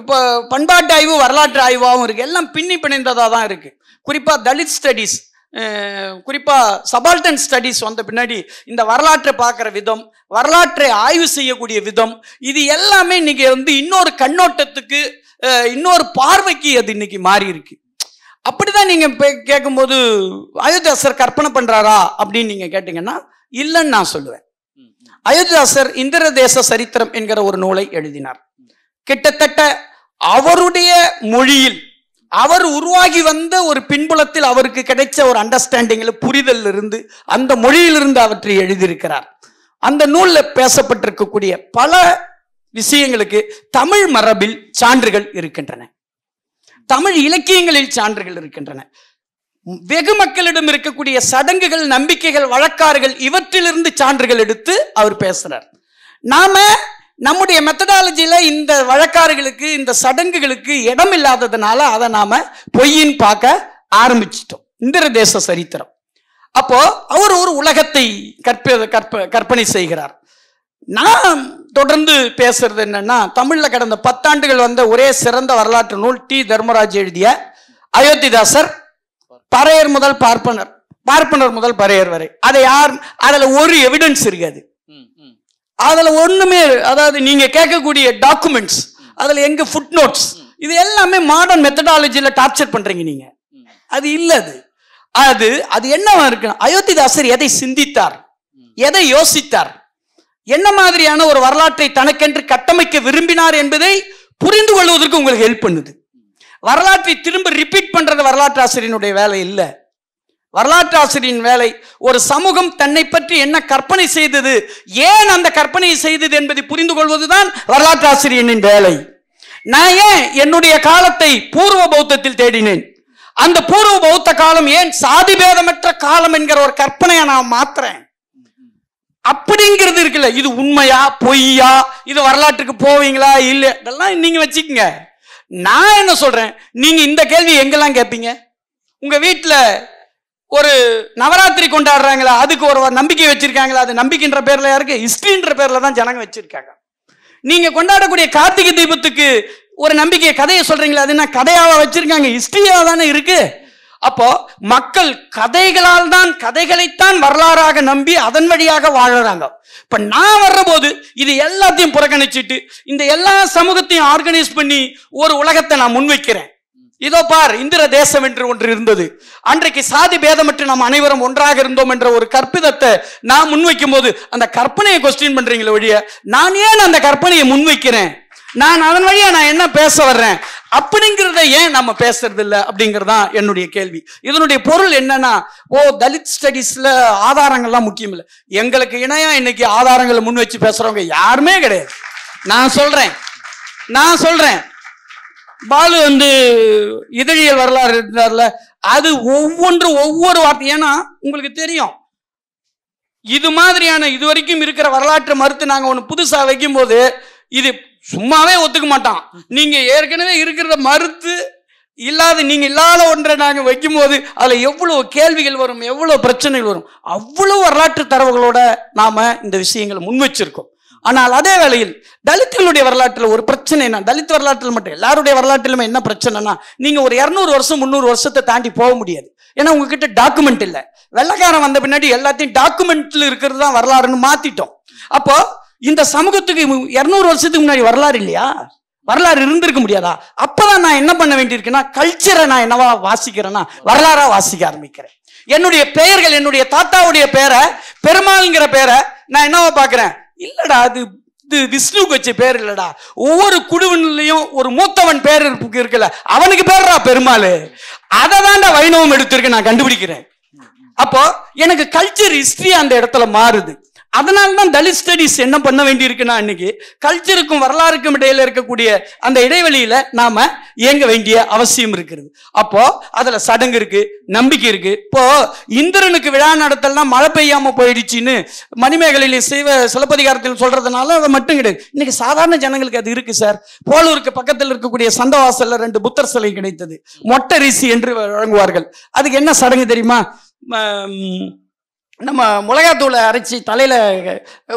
இப்போ பண்பாட்டு ஆய்வு வரலாற்று ஆய்வாகவும் இருக்கு, எல்லாம் பின்னி பிணைந்ததாக தான் இருக்கு. குறிப்பாக தலித் ஸ்டடீஸ், குறிப்பாக சபால்டன் ஸ்டடீஸ் வந்த பின்னாடி இந்த வரலாற்றை பார்க்குற விதம், வரலாற்றை ஆய்வு செய்யக்கூடிய விதம், இது எல்லாமே இன்னைக்கு இன்னொரு கண்ணோட்டத்துக்கு, இன்னொரு பார்வைக்கு அது இன்னைக்கு மாறி இருக்கு. அப்படிதான் நீங்க கேட்கும்போது அயோத்திதாசர் கற்பனை பண்றாரா அப்படின்னு நீங்க கேட்டீங்கன்னா இல்லைன்னு நான் சொல்லுவேன். அயோத்திதாசர் இந்திர தேச சரித்திரம் என்கிற ஒரு நூலை எழுதினார். கிட்டத்தட்ட அவருடைய மொழியில், அவர் உருவாகி வந்த ஒரு பின்புலத்தில் அவருக்கு கிடைச்ச ஒரு அண்டர்ஸ்டாண்டிங்ல, புரிதல் இருந்து அந்த மொழியிலிருந்து அவற்றை எழுதியிருக்கிறார். அந்த நூலில் பேசப்பட்டிருக்கக்கூடிய பல விஷயங்களுக்கு தமிழ் மரபில் சான்றுகள் இருக்கின்றன, தமிழ் இலக்கியங்களில் சான்றுகள் இருக்கின்றன. வெகு மக்களிடம் இருக்கக்கூடிய சடங்குகள், நம்பிக்கைகள், வழக்காறுகள், இவற்றிலிருந்து சான்றுகள் எடுத்து அவர் பேசுறார். நாம நம்முடைய மெத்தடாலஜியில இந்த வழக்காறுகளுக்கு, இந்த சடங்குகளுக்கு இடம் இல்லாததுனால அதை நாம பொய்யின் பார்க்க ஆரம்பிச்சிட்டோம். இந்திர தேச சரித்திரம். அப்போ அவர் ஒரு உலகத்தை கற்பனை செய்கிறார். நான் தொடர்ந்து பேசுறது என்னன்னா, தமிழ்ல கடந்த 10 ஆண்டுகள் வந்த ஒரே சிறந்த வரலாற்று நூல் டி தர்மராஜ் எழுதிய அயோத்திதாசர், பறையர் முதல் பார்ப்பனர், பார்ப்பனர் முதல் பறையர் வரை. அதை அதுல ஒரு எவிடன்ஸ் இருக்காது, அதுல ஒண்ணுமே, அதாவது நீங்க கேட்கக்கூடிய டாக்குமெண்ட்ஸ், அதுல எங்க ஃபுட் நோட்ஸ், இது எல்லாமே மாடர்ன் மெத்தடாலஜியில டார்ச்சர் பண்றீங்க நீங்க. அது இல்ல, அது என்னவா இருக்கு, அயோத்திதாசர் எதை சிந்தித்தார், எதை யோசித்தார், என்ன மாதிரியான ஒரு வரலாற்றை தனக்கென்று கட்டமைக்க விரும்பினார் என்பதை புரிந்து கொள்வதற்கு உங்களுக்கு ஹெல்ப் பண்ணுது. வரலாற்றை திரும்ப ரிப்பீட் பண்றது வரலாற்று ஆசிரியனுடைய வேலை இல்லை. வரலாற்று ஆசிரியரின் வேலை ஒரு சமூகம் தன்னை பற்றி என்ன கற்பனை செய்தது, ஏன் அந்த கற்பனையை செய்தது என்பதை புரிந்து கொள்வதுதான் வரலாற்று ஆசிரியனின் வேலை. நான் ஏன் என்னுடைய காலத்தை பூர்வ பௌத்தத்தில் தேடினேன், அந்த பூர்வ பௌத்த காலம் ஏன் சாதி பேதமற்ற காலம் என்கிற ஒரு கற்பனையை நான் மாத்துறேன் அப்படிங்கிறது இருக்குல்ல. இது உண்மையா பொய்யா, இது வரலாற்றுக்கு போவீங்களா இல்ல, இதெல்லாம் நீங்க வச்சுக்கங்க. நான் என்ன சொல்றேன், நீங்க இந்த கேள்வி எங்கெல்லாம் கேட்பீங்க? உங்க வீட்டுல ஒரு நவராத்திரி கொண்டாடுறாங்களா, அதுக்கு ஒரு நம்பிக்கை வச்சிருக்காங்களா? அது நம்பிக்கைன்ற பேர்ல யாருக்கு, ஹிஸ்டரின்ற பேர்ல தான் ஜனங்க வச்சிருக்காங்க. நீங்க கொண்டாடக்கூடிய கார்த்திகை தீபத்துக்கு ஒரு நம்பிக்கை, கதையை சொல்றீங்களா, அது என்ன கதையாவா வச்சிருக்காங்க, ஹிஸ்டரியா தானே இருக்கு. அப்போ மக்கள் கதைகளால் தான், கதைகளைத்தான் வரலாறாக நம்பி அதன் வழியாக வாழறாங்க. இப்ப நான் வர்ற போது இது எல்லாத்தையும் புறக்கணிச்சுட்டு இந்த எல்லா சமூகத்தையும் ஆர்கனைஸ் பண்ணி ஒரு உலகத்தை நான் முன்வைக்கிறேன். இதோ பார், இந்திர தேசம் என்று ஒன்று இருந்தது, அன்றைக்கு சாதி பேதமற்று நாம் அனைவரும் ஒன்றாக இருந்தோம் என்ற ஒரு கற்பிதத்தை நான் முன்வைக்கும் போது அந்த கற்பனையை கொஸ்டின் பண்றீங்களே ஒழிய, நான் ஏன் அந்த கற்பனையை முன்வைக்கிறேன், நான் அதன் வழியா நான் என்ன பேச வர்றேன் அப்படிங்கிறத ஏன் நம்ம பேசுறது இல்லை அப்படிங்கிறதான் என்னுடைய கேள்வி. இதனுடைய பொருள் என்னன்னா, தலித் ஸ்டடீஸ்ல ஆதாரங்கள்லாம் முக்கியம் இல்லை. எங்களுக்கு இணையா இன்னைக்கு ஆதாரங்களை முன் வச்சு பேசுறவங்க யாருமே கிடையாது. நான் சொல்றேன் பாலு இதழியல் வரலாறு இருந்தார்ல, அது ஒவ்வொரு வார்த்தை, ஏன்னா உங்களுக்கு தெரியும் இது மாதிரியான இதுவரைக்கும் இருக்கிற வரலாற்று மறுத்து நாங்க ஒண்ணு புதுசா வைக்கும் போது இது சும்மாவே ஒத்துக்க மாட்டான். நீங்க ஏற்கனவே இருக்கிறத மறுத்து நீங்க இல்லாத ஒன்றை நாங்க வைக்கும் போது அதுல எவ்வளவு கேள்விகள் வரும், எவ்வளவு பிரச்சனைகள் வரும். அவ்வளவு வரலாற்று தரவுகளோட நாம இந்த விஷயங்களை முன் வச்சிருக்கோம். ஆனால் அதே வேளையில் தலித்துகளுடைய வரலாற்றில் ஒரு பிரச்சனை என்ன, தலித் வரலாற்றில் மட்டும் எல்லாருடைய வரலாற்றிலுமே என்ன பிரச்சனைனா, நீங்க ஒரு 200 வருஷம் 300 வருஷத்தை தாண்டி போக முடியாது. ஏன்னா உங்ககிட்ட டாக்குமெண்ட் இல்லை. வெள்ளைக்காரன் வந்த பின்னாடி எல்லாத்தையும் டாக்குமெண்ட்ல இருக்கிறது தான் வரலாறுன்னு மாத்திட்டோம். அப்போ இந்த சமூகத்துக்கு 200 வருஷத்துக்கு முன்னாடி வரலாறு இல்லையா, வரலாறு இருந்திருக்க முடியாதா? அப்பதான் நான் என்ன பண்ண வேண்டியிருக்குன்னா, கல்ச்சரை நான் என்னவா வாசிக்கிறேன்னா வரலாறா வாசிக்க ஆரம்பிக்கிறேன். என்னுடைய பெயர்கள், என்னுடைய தாத்தாவுடைய பேரை, பெருமாள்ங்கிற பேரை நான் என்னவா பாக்குறேன், இல்லடா அது விஷ்ணுக்கு வச்ச பேர் இல்லடா, ஒவ்வொரு குழுவிலையும் ஒரு மூத்தவன் பேர் இருக்குல்ல, அவனுக்கு பேர்டா பெருமாள், அதை தான்டா வைணவம் எடுத்திருக்கு நான் கண்டுபிடிக்கிறேன். அப்போ எனக்கு கல்ச்சர் ஹிஸ்டரி அந்த இடத்துல மாறுது. அதனால்தான் தலித் ஸ்டடிஸ் என்ன பண்ண வேண்டியிருக்குன்னா, இன்னைக்கு கல்ச்சருக்கும் வரலாறுக்கும் இடையில இருக்கக்கூடிய அந்த இடைவெளியில நாம இயங்க வேண்டிய அவசியம் இருக்கிறது. அப்போ அதுல சடங்கு இருக்கு, நம்பிக்கை இருக்கு. இப்போ இந்திரனுக்கு விழா நடத்தலாம் மழை பெய்யாம போயிடுச்சுன்னு மணிமேகலையில சிலப்பதிகாரத்தில் சொல்றதுனால அதை மட்டும் கிடையாது. இன்னைக்கு சாதாரண ஜனங்களுக்கு அது இருக்கு சார். போலூருக்கு பக்கத்தில் இருக்கக்கூடிய சந்தவாசல்ல 2 புத்தர் சிலை கிடைத்தது. மொட்டை ரிசி என்று வழங்குவார்கள். அதுக்கு என்ன சடங்கு தெரியுமா? நம்ம மிளகாத்தூளை அரைச்சி தலையில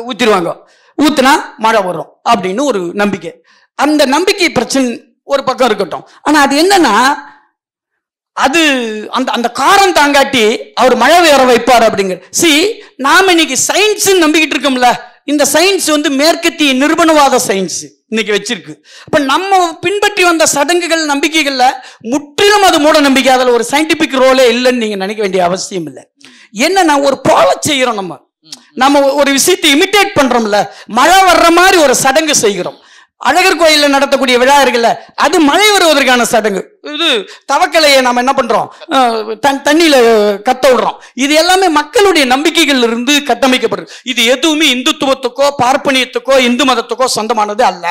ஊத்திடுவாங்க. ஊத்துனா மழை வரும் அப்படின்னு ஒரு நம்பிக்கை. அந்த நம்பிக்கை பிரச்சனை ஒரு பக்கம் இருக்கட்டும். ஆனா அது என்னன்னா, அது அந்த அந்த காரம் தாங்காட்டி அவர் மழை வர வைப்பார் அப்படிங்கிற. நாம இன்னைக்கு சயின்ஸ் நம்பிக்கிட்டு இருக்கோம்ல, இந்த சயின்ஸ் மேற்கத்திய நிறுவனவாத சயின்ஸ் இன்னைக்கு வச்சிருக்கு. அப்ப நம்ம பின்பற்றி வந்த சடங்குகள் நம்பிக்கைகள்ல முற்றிலும் அது மூட நம்பிக்கை. அதுல ஒரு சயின்டிபிக் ரோலே இல்லைன்னு நீங்க நினைக்க வேண்டிய அவசியம் இல்லை. என்னன்னா, ஒரு போல செய்யறோம். நம்ம ஒரு விஷயத்தை இமிட்டேட் பண்றோம்ல, மழை வர்ற மாதிரி ஒரு சடங்கு செய்கிறோம். அழகர் கோயில்ல நடத்தக்கூடிய விழா இருக்குல்ல, அது மழை வருவதற்கான சடங்கு. இது தவக்கலையை நாம என்ன பண்றோம், தண்ணியில கத்த விடுறோம். இது எல்லாமே மக்களுடைய நம்பிக்கைகள் இருந்து கட்டமைக்கப்படுது. இது எதுவுமே இந்துத்துவத்துக்கோ பார்ப்பனியத்துக்கோ இந்து மதத்துக்கோ சொந்தமானது அல்ல.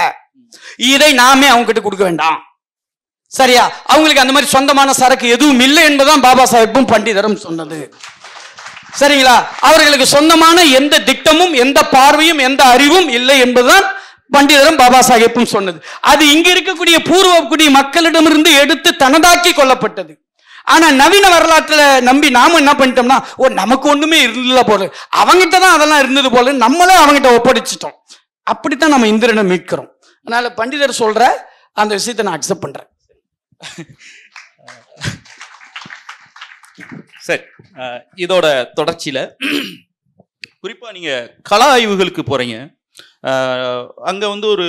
இதை நாமே அவங்க கிட்ட கொடுக்க வேண்டாம். சரியா? அவங்களுக்கு அந்த மாதிரி சொந்தமான சரக்கு எதுவும் இல்லை என்பதுதான் பாபா சாஹேப்பும் பண்டிதரும் சொன்னது. சரிங்களா? அவர்களுக்கு சொந்தமான எந்த திட்டமும் எந்த பார்வையும் எந்த அறிவும் இல்லை என்பதுதான் பண்டிதரும் பாபா சாஹேப்பும் சொன்னது. அது இங்க இருக்கக்கூடிய பூர்வக்குடி மக்களிடமிருந்து எடுத்து தனதாக்கி கொள்ளப்பட்டது. ஆனா நவீன வரலாற்றுல நம்பி நாம என்ன பண்ணிட்டோம்னா, நமக்கு ஒண்ணுமே இல்லை போல, அவங்கிட்ட தான் அதெல்லாம் இருந்தது போல நம்மளே அவங்கிட்ட ஒப்படைச்சிட்டோம். அப்படித்தான் நம்ம இந்திரனை மீட்கிறோம். அதனால பண்டிதர் சொல்ற அந்த விஷயத்தை நான் அக்செப்ட் பண்றேன். சரி, இதோட தொடர்ச்சியில குறிப்பா நீங்க கள ஆய்வுகளுக்கு போறீங்க. அங்க ஒரு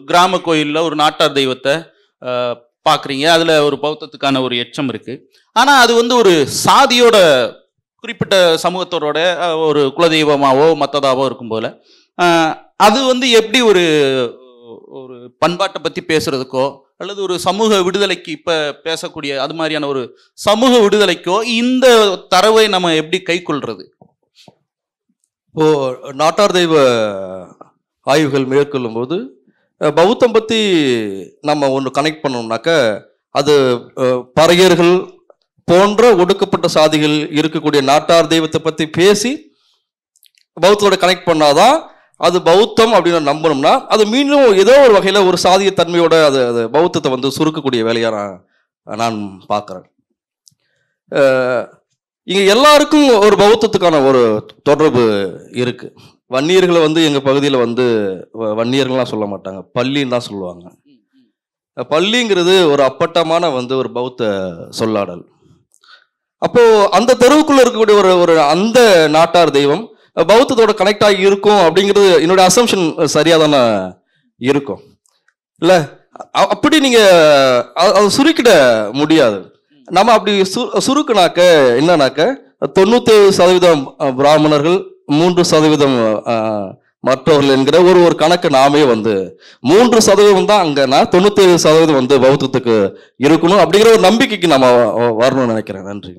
கிராம கோயில்ல ஒரு நாட்டார் தெய்வத்தை பாக்குறீங்க. அதுல ஒரு பௌத்தத்துக்கான ஒரு எச்சம் இருக்கு. ஆனா அது ஒரு சாதியோட குறிப்பிட்ட சமூகத்தோட ஒரு குலதெய்வமாவோ மத்ததாவோ இருக்கும் போல அது எப்படி ஒரு ஒரு பண்பாட்டை பத்தி பேசுறதுக்கோ அல்லது ஒரு சமூக விடுதலைக்கு இப்ப பேசக்கூடிய அது மாதிரியான ஒரு சமூக விடுதலைக்கோ இந்த தரவை நம்ம எப்படி கை கொள்றது? இப்போ நாட்டார் தெய்வ ஆய்வுகள் மேற்கொள்ளும் போது பௌத்தம் பத்தி நம்ம ஒன்று கனெக்ட் பண்ணோம்னாக்க, அது பறையர்கள் போன்ற ஒடுக்கப்பட்ட சாதிகள் இருக்கக்கூடிய நாட்டார் தெய்வத்தை பத்தி பேசி பௌத்தத்தோட கனெக்ட் பண்ணாதான் அது பௌத்தம் அப்படின்னு நம்பணும்னா, அது மீண்டும் ஏதோ ஒரு வகையில ஒரு சாதிய தன்மையோட அது பௌத்தத்தை சுருக்கக்கூடிய வேலையா நான் பார்க்கிறேன். இங்க எல்லாருக்கும் ஒரு பௌத்தத்துக்கான ஒரு தொடர்பு இருக்கு. வன்னியர்களை எங்க பகுதியில் வன்னியர்கள்லாம் சொல்ல மாட்டாங்க, பள்ளின்னு தான் சொல்லுவாங்க. பள்ளிங்கிறது ஒரு அப்பட்டமான ஒரு பௌத்த சொல்லாடல். அப்போ அந்த தெருவுக்குள்ள இருக்கக்கூடிய ஒரு அந்த நாட்டார் தெய்வம் பௌத்தத்தோட கனெக்ட் ஆகி இருக்கும் அப்படிங்கிறது என்னோட அசம்ஷன் சரியா தானே இருக்கும் இல்ல? அப்படி நீங்க அதை சுருக்கிட முடியாது. நம்ம அப்படி சுருக்குனாக்க என்னன்னாக்க 97% பிராமணர்கள், 3% மற்றவர்கள் என்கிற ஒரு கணக்கு நாமே 3% தான் அங்கன்னா 97% பௌத்தத்துக்கு இருக்கணும் அப்படிங்கிற ஒரு நம்பிக்கைக்கு நம்ம வரணும்னு நினைக்கிறேன். நன்றி.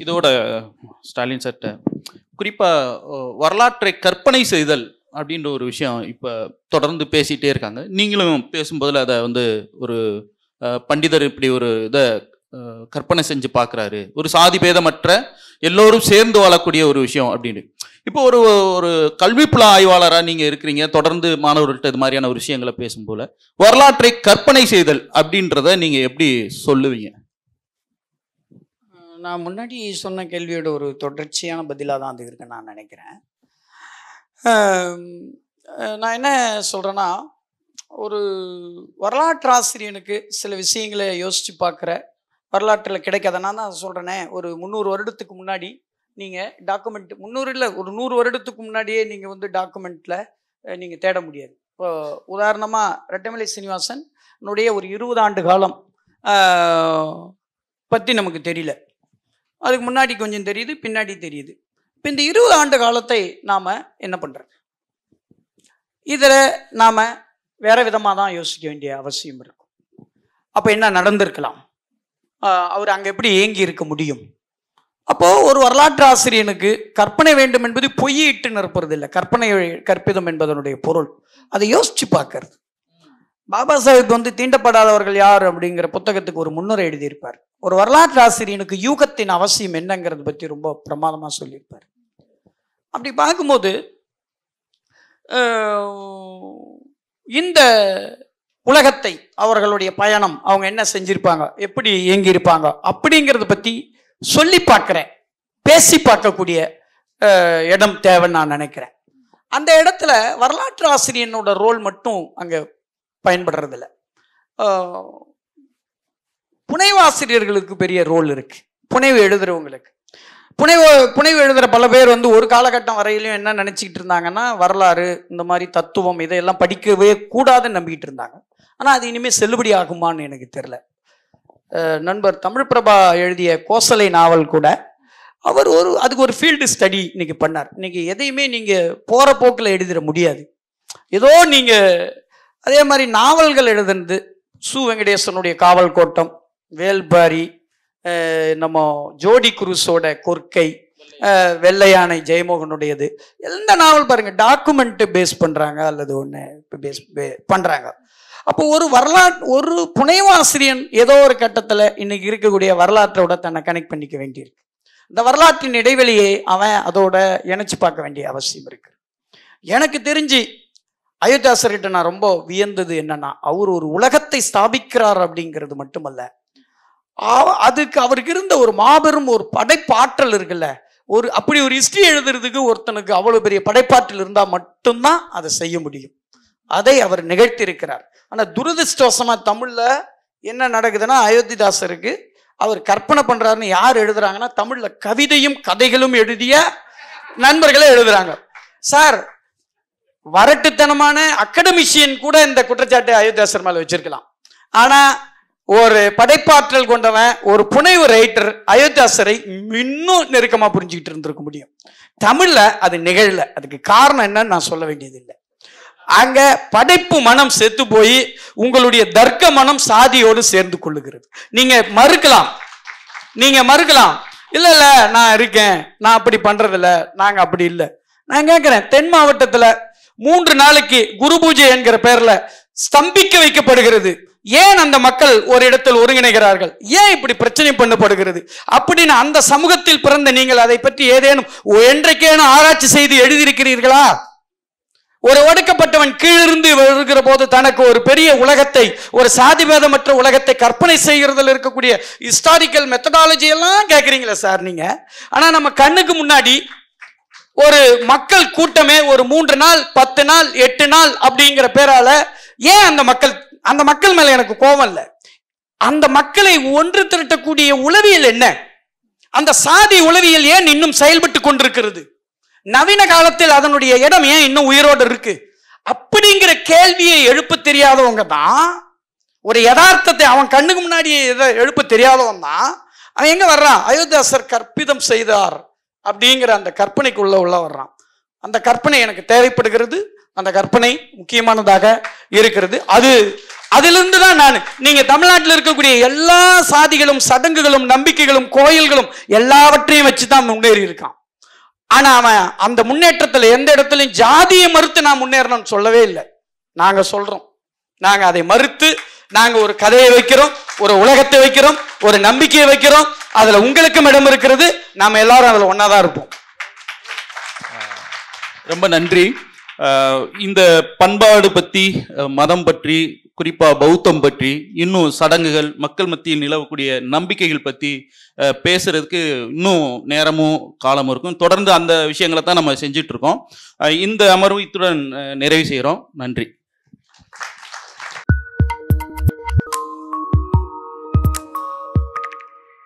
இதோட ஸ்டாலின் சட்ட குறிப்பா வரலாற்றை கற்பனை செய்தல் அப்படின்ற ஒரு விஷயம் இப்ப தொடர்ந்து பேசிட்டே இருக்காங்க. நீங்களும் பேசும்போதுல அதை ஒரு பண்டிதர் இப்படி ஒரு இதை கற்பனை செஞ்சு பார்க்குறாரு, ஒரு சாதி பேதமற்ற எல்லோரும் சேர்ந்து வாழக்கூடிய ஒரு விஷயம் அப்படின்னு. இப்போ ஒரு கல்விப்புல ஆய்வாளராக நீங்கள் இருக்கிறீங்க, தொடர்ந்து மாணவர்கள்ட்ட இது மாதிரியான ஒரு விஷயங்களை பேசும்போல வரலாற்றை கற்பனை செய்தல் அப்படின்றத நீங்கள் எப்படி சொல்லுவீங்க? நான் முன்னாடி சொன்ன கேள்வியோட ஒரு தொடர்ச்சியான பதிலாக தான் அது இருக்குன்னு நான் நினைக்கிறேன். நான் என்ன சொல்கிறேன்னா, ஒரு வரலாற்று ஆசிரியனுக்கு சில விஷயங்களை யோசித்து பார்க்குற வரலாற்றில் கிடைக்காத. நான் தான் சொல்கிறேனே, ஒரு 300 வருடத்துக்கு முன்னாடி நீங்கள் டாக்குமெண்ட் 300 இல்லை, ஒரு 100 வருடத்துக்கு முன்னாடியே நீங்கள் டாக்குமெண்ட்டில் நீங்கள் தேட முடியாது. இப்போ உதாரணமாக ரெட்டமலை சீனிவாசன் ஒரு 20 ஆண்டு காலம் பற்றி நமக்கு தெரியல. அதுக்கு முன்னாடி கொஞ்சம் தெரியுது, பின்னாடி தெரியுது. இப்போ இந்த 20 ஆண்டு காலத்தை நாம் என்ன பண்ணுறது? இதில் நாம் வேறு விதமாக தான் யோசிக்க வேண்டிய அவசியம் இருக்கும். அப்போ என்ன நடந்திருக்கலாம், அவர் அங்கே எப்படி ஏங்கி இருக்க முடியும் அப்போ ஒரு வரலாற்று ஆசிரியனுக்கு கற்பனை வேண்டும் என்பது பொய்யிட்டு நிற்பது இல்லை, கற்பனை கற்பிதம் என்பதனுடைய பொருள். அதை யோசிச்சு பார்க்கறது. பாபா சாஹிப் தீண்டப்படாதவர்கள் யார் அப்படிங்கிற புத்தகத்துக்கு ஒரு முன்னுரை எழுதியிருப்பார். ஒரு வரலாற்று ஆசிரியனுக்கு யூகத்தின் அவசியம் என்னங்கிறத பற்றி ரொம்ப பிரமாதமாக சொல்லியிருப்பார். அப்படி பார்க்கும்போது இந்த உலகத்தை, அவர்களுடைய பயணம், அவங்க என்ன செஞ்சிருப்பாங்க, எப்படி இயங்கியிருப்பாங்க அப்படிங்கிறத பற்றி சொல்லி பார்க்குறேன், பேசி பார்க்கக்கூடிய இடம் தேவைன்னு நான் நினைக்கிறேன். அந்த இடத்துல வரலாற்று ஆசிரியனோட ரோல் மட்டும் அங்கே பயன்படுறதில்ல. புனைவாசிரியர்களுக்கு பெரிய ரோல் இருக்கு. புனைவு எழுதுறவங்களுக்கு, புனைவு எழுதுகிற பல பேர் ஒரு காலகட்டம் வரையிலும் என்ன நினச்சிக்கிட்டு இருந்தாங்கன்னா, வரலாறு இந்த மாதிரி தத்துவம் இதையெல்லாம் படிக்கவே கூடாதுன்னு நம்பிக்கிட்டு இருந்தாங்க. ஆனால் அது இனிமேல் செல்லுபடி ஆகுமான்னு எனக்கு தெரியல. நண்பர் தமிழ் பிரபா எழுதிய கோசலை நாவல் கூட அவர் அதுக்கு ஒரு ஃபீல்டு ஸ்டடி இன்னைக்கு பண்ணார். இன்னைக்கு எதையுமே நீங்கள் போகிற போக்கில் எழுதிட முடியாது. ஏதோ நீங்கள் அதே மாதிரி நாவல்கள் எழுதுனது, சு வெங்கடேசனுடைய காவல் கோட்டம், வேல்பாரி, நம்ம ஜோடி குரூஸோட கொற்கை, வெள்ளையானை ஜெயமோகனுடையது, எந்த நாவல் பாருங்க டாக்குமெண்ட் பேஸ் பண்றாங்க அல்லது ஒன்று பேஸ் பண்றாங்க. அப்போ ஒரு புனைவாசிரியன் ஏதோ ஒரு கட்டத்தில் இன்னைக்கு இருக்கக்கூடிய வரலாற்றோட தன்னை கனெக்ட் பண்ணிக்க வேண்டியிருக்கு. இந்த வரலாற்றின் இடைவெளியை அவன் அதோட இணைச்சு பார்க்க வேண்டிய அவசியம் இருக்கு. எனக்கு தெரிஞ்சு அயோத்தியாசர்கிட்ட நான் ரொம்ப வியந்தது என்னன்னா, அவர் ஒரு உலகத்தை ஸ்தாபிக்கிறார் அப்படிங்கிறது மட்டுமல்ல, அதுக்கு அவருக்கு இருந்த ஒரு மாபெரும் ஒரு படைப்பாற்றல் இருக்குல்ல. அப்படி ஒரு ஹிஸ்டரி எழுதுறதுக்கு ஒருத்தனுக்கு அவ்வளவு பெரிய படைப்பாற்றல் இருந்தால் மட்டும்தான் அதை செய்ய முடியும். அதை அவர் நிகழ்த்தியிருக்கிறார். ஆனால் துரதிருஷ்டவசமா தமிழ்ல என்ன நடக்குதுன்னா, அயோத்திதாசருக்கு அவர் கற்பனை பண்றாருன்னு யார் எழுதுறாங்கன்னா, தமிழ்ல கவிதையும் கதைகளும் எழுதிய நண்பர்களே எழுதுறாங்க. சார், வரட்டுத்தனமான அகடமிஷியன் கூட இந்த குற்றச்சாட்டை அயோத்திதாசர் மேல வச்சிருக்கலாம். ஆனா ஒரு படைப்பாற்றல் கொண்டவன், ஒரு புனைவு ரைட்டர் அயோத்திதாசரை இன்னும் நெருக்கமா புரிஞ்சுக்கிட்டு இருந்திருக்க முடியும். தமிழ்ல அது நிகழல. அதுக்கு காரணம் என்னன்னு நான் சொல்ல வேண்டியதில்லை. அங்க படைப்பு மனம் செத்து போய் உங்களுடைய தர்க்க மனம் சாதியோடு சேர்ந்து கொள்ளுகிறது. நீங்க மறுக்கலாம் இல்ல இல்ல நான் இருக்கேன், நான் அப்படி பண்றதில்ல, நாங்க அப்படி இல்லை. நான் கேட்கிறேன், தென் மாவட்டத்துல 3 நாளைக்கு குரு பூஜை என்கிற பெயர்ல ஸ்தம்பிக்க வைக்கப்படுகிறது. ஏன் அந்த மக்கள் ஒரு இடத்தில் ஒருங்கிணைகிறார்கள்? ஏன் இப்படி பிரச்சனை பண்ணப்படுகிறது அப்படின்னு அந்த சமூகத்தில் பிறந்த நீங்கள் அதை பற்றி ஏதேனும் என்றைக்கேனும் ஆராய்ச்சி செய்து எழுதியிருக்கிறீர்களா? ஒரு ஒடுக்கப்பட்டவன் கீழிருந்து வருகிற போது தனக்கு ஒரு பெரிய உலகத்தை, ஒரு சாதிபேதமற்ற உலகத்தை கற்பனை செய்கிறதுல இருக்கக்கூடிய ஹிஸ்டாரிக்கல் மெத்தடாலஜி எல்லாம் கேட்குறீங்களா சார் நீங்க? ஆனா நம்ம கண்ணுக்கு முன்னாடி ஒரு மக்கள் கூட்டமே ஒரு 3 நாள் 10 நாள் 8 நாள் அப்படிங்கிற பேரால ஏன் அந்த மக்கள் மேல எனக்கு கோபம் இல்லை. அந்த மக்களை ஒன்று திரட்டக்கூடிய உளவியல் என்ன? அந்த சாதி உளவியல் ஏன் இன்னும் செயல்பட்டு கொண்டிருக்கிறது? நவீன காலத்தில் அதனுடைய இடம் ஏன் இன்னும் உயிரோடு இருக்கு? அப்படிங்கிற கேள்வியை எழுப்ப தெரியாதவங்க தான், ஒரு யதார்த்தத்தை அவன் கண்ணுக்கு முன்னாடி எழுப்ப தெரியாதவன் தான் அவன் எங்க வர்றான்? அயோத்தியாசர் கற்பிதம் செய்தார் அப்படிங்கிற அந்த கற்பனைக்குள்ள வர்றான். அந்த கற்பனை எனக்கு தேவைப்படுகிறது. அந்த கற்பனை முக்கியமானதாக இருக்கிறது. அதிலிருந்து தான் நீங்க தமிழ்நாட்டில் இருக்கக்கூடிய எல்லா சாதிகளும், சடங்குகளும், நம்பிக்கைகளும், கோயில்களும் எல்லாவற்றையும் வச்சுதான் முன்னேறி இருக்கான். ஆனா அவன் அந்த முன்னேற்றத்துல எந்த இடத்துலையும் ஜாதியை மறுத்து நான் முன்னேறணும்னு சொல்லவே இல்லை. நாங்க சொல்றோம், நாங்க அதை மறுத்து நாங்க ஒரு கதையை வைக்கிறோம், ஒரு உலகத்தை வைக்கிறோம், ஒரு நம்பிக்கையை வைக்கிறோம். அதுல உங்களுக்கும் இடம் இருக்கிறது. நாம எல்லாரும் அதுல ஒன்னாதான் இருப்போம். ரொம்ப நன்றி. இந்த பண்பாடு பற்றி, மதம் பற்றி, குறிப்பாக பௌத்தம் பற்றி, இன்னும் சடங்குகள், மக்கள் மத்தியில் நிலவக்கூடிய நம்பிக்கைகள் பற்றி பேசுறதுக்கு இன்னும் நேரமும் காலமும் இருக்கும். தொடர்ந்து அந்த விஷயங்களை தான் நம்ம செஞ்சிட்டு இருக்கோம். இந்த அமர்வு இத்துடன் நிறைவு செய்கிறோம். நன்றி.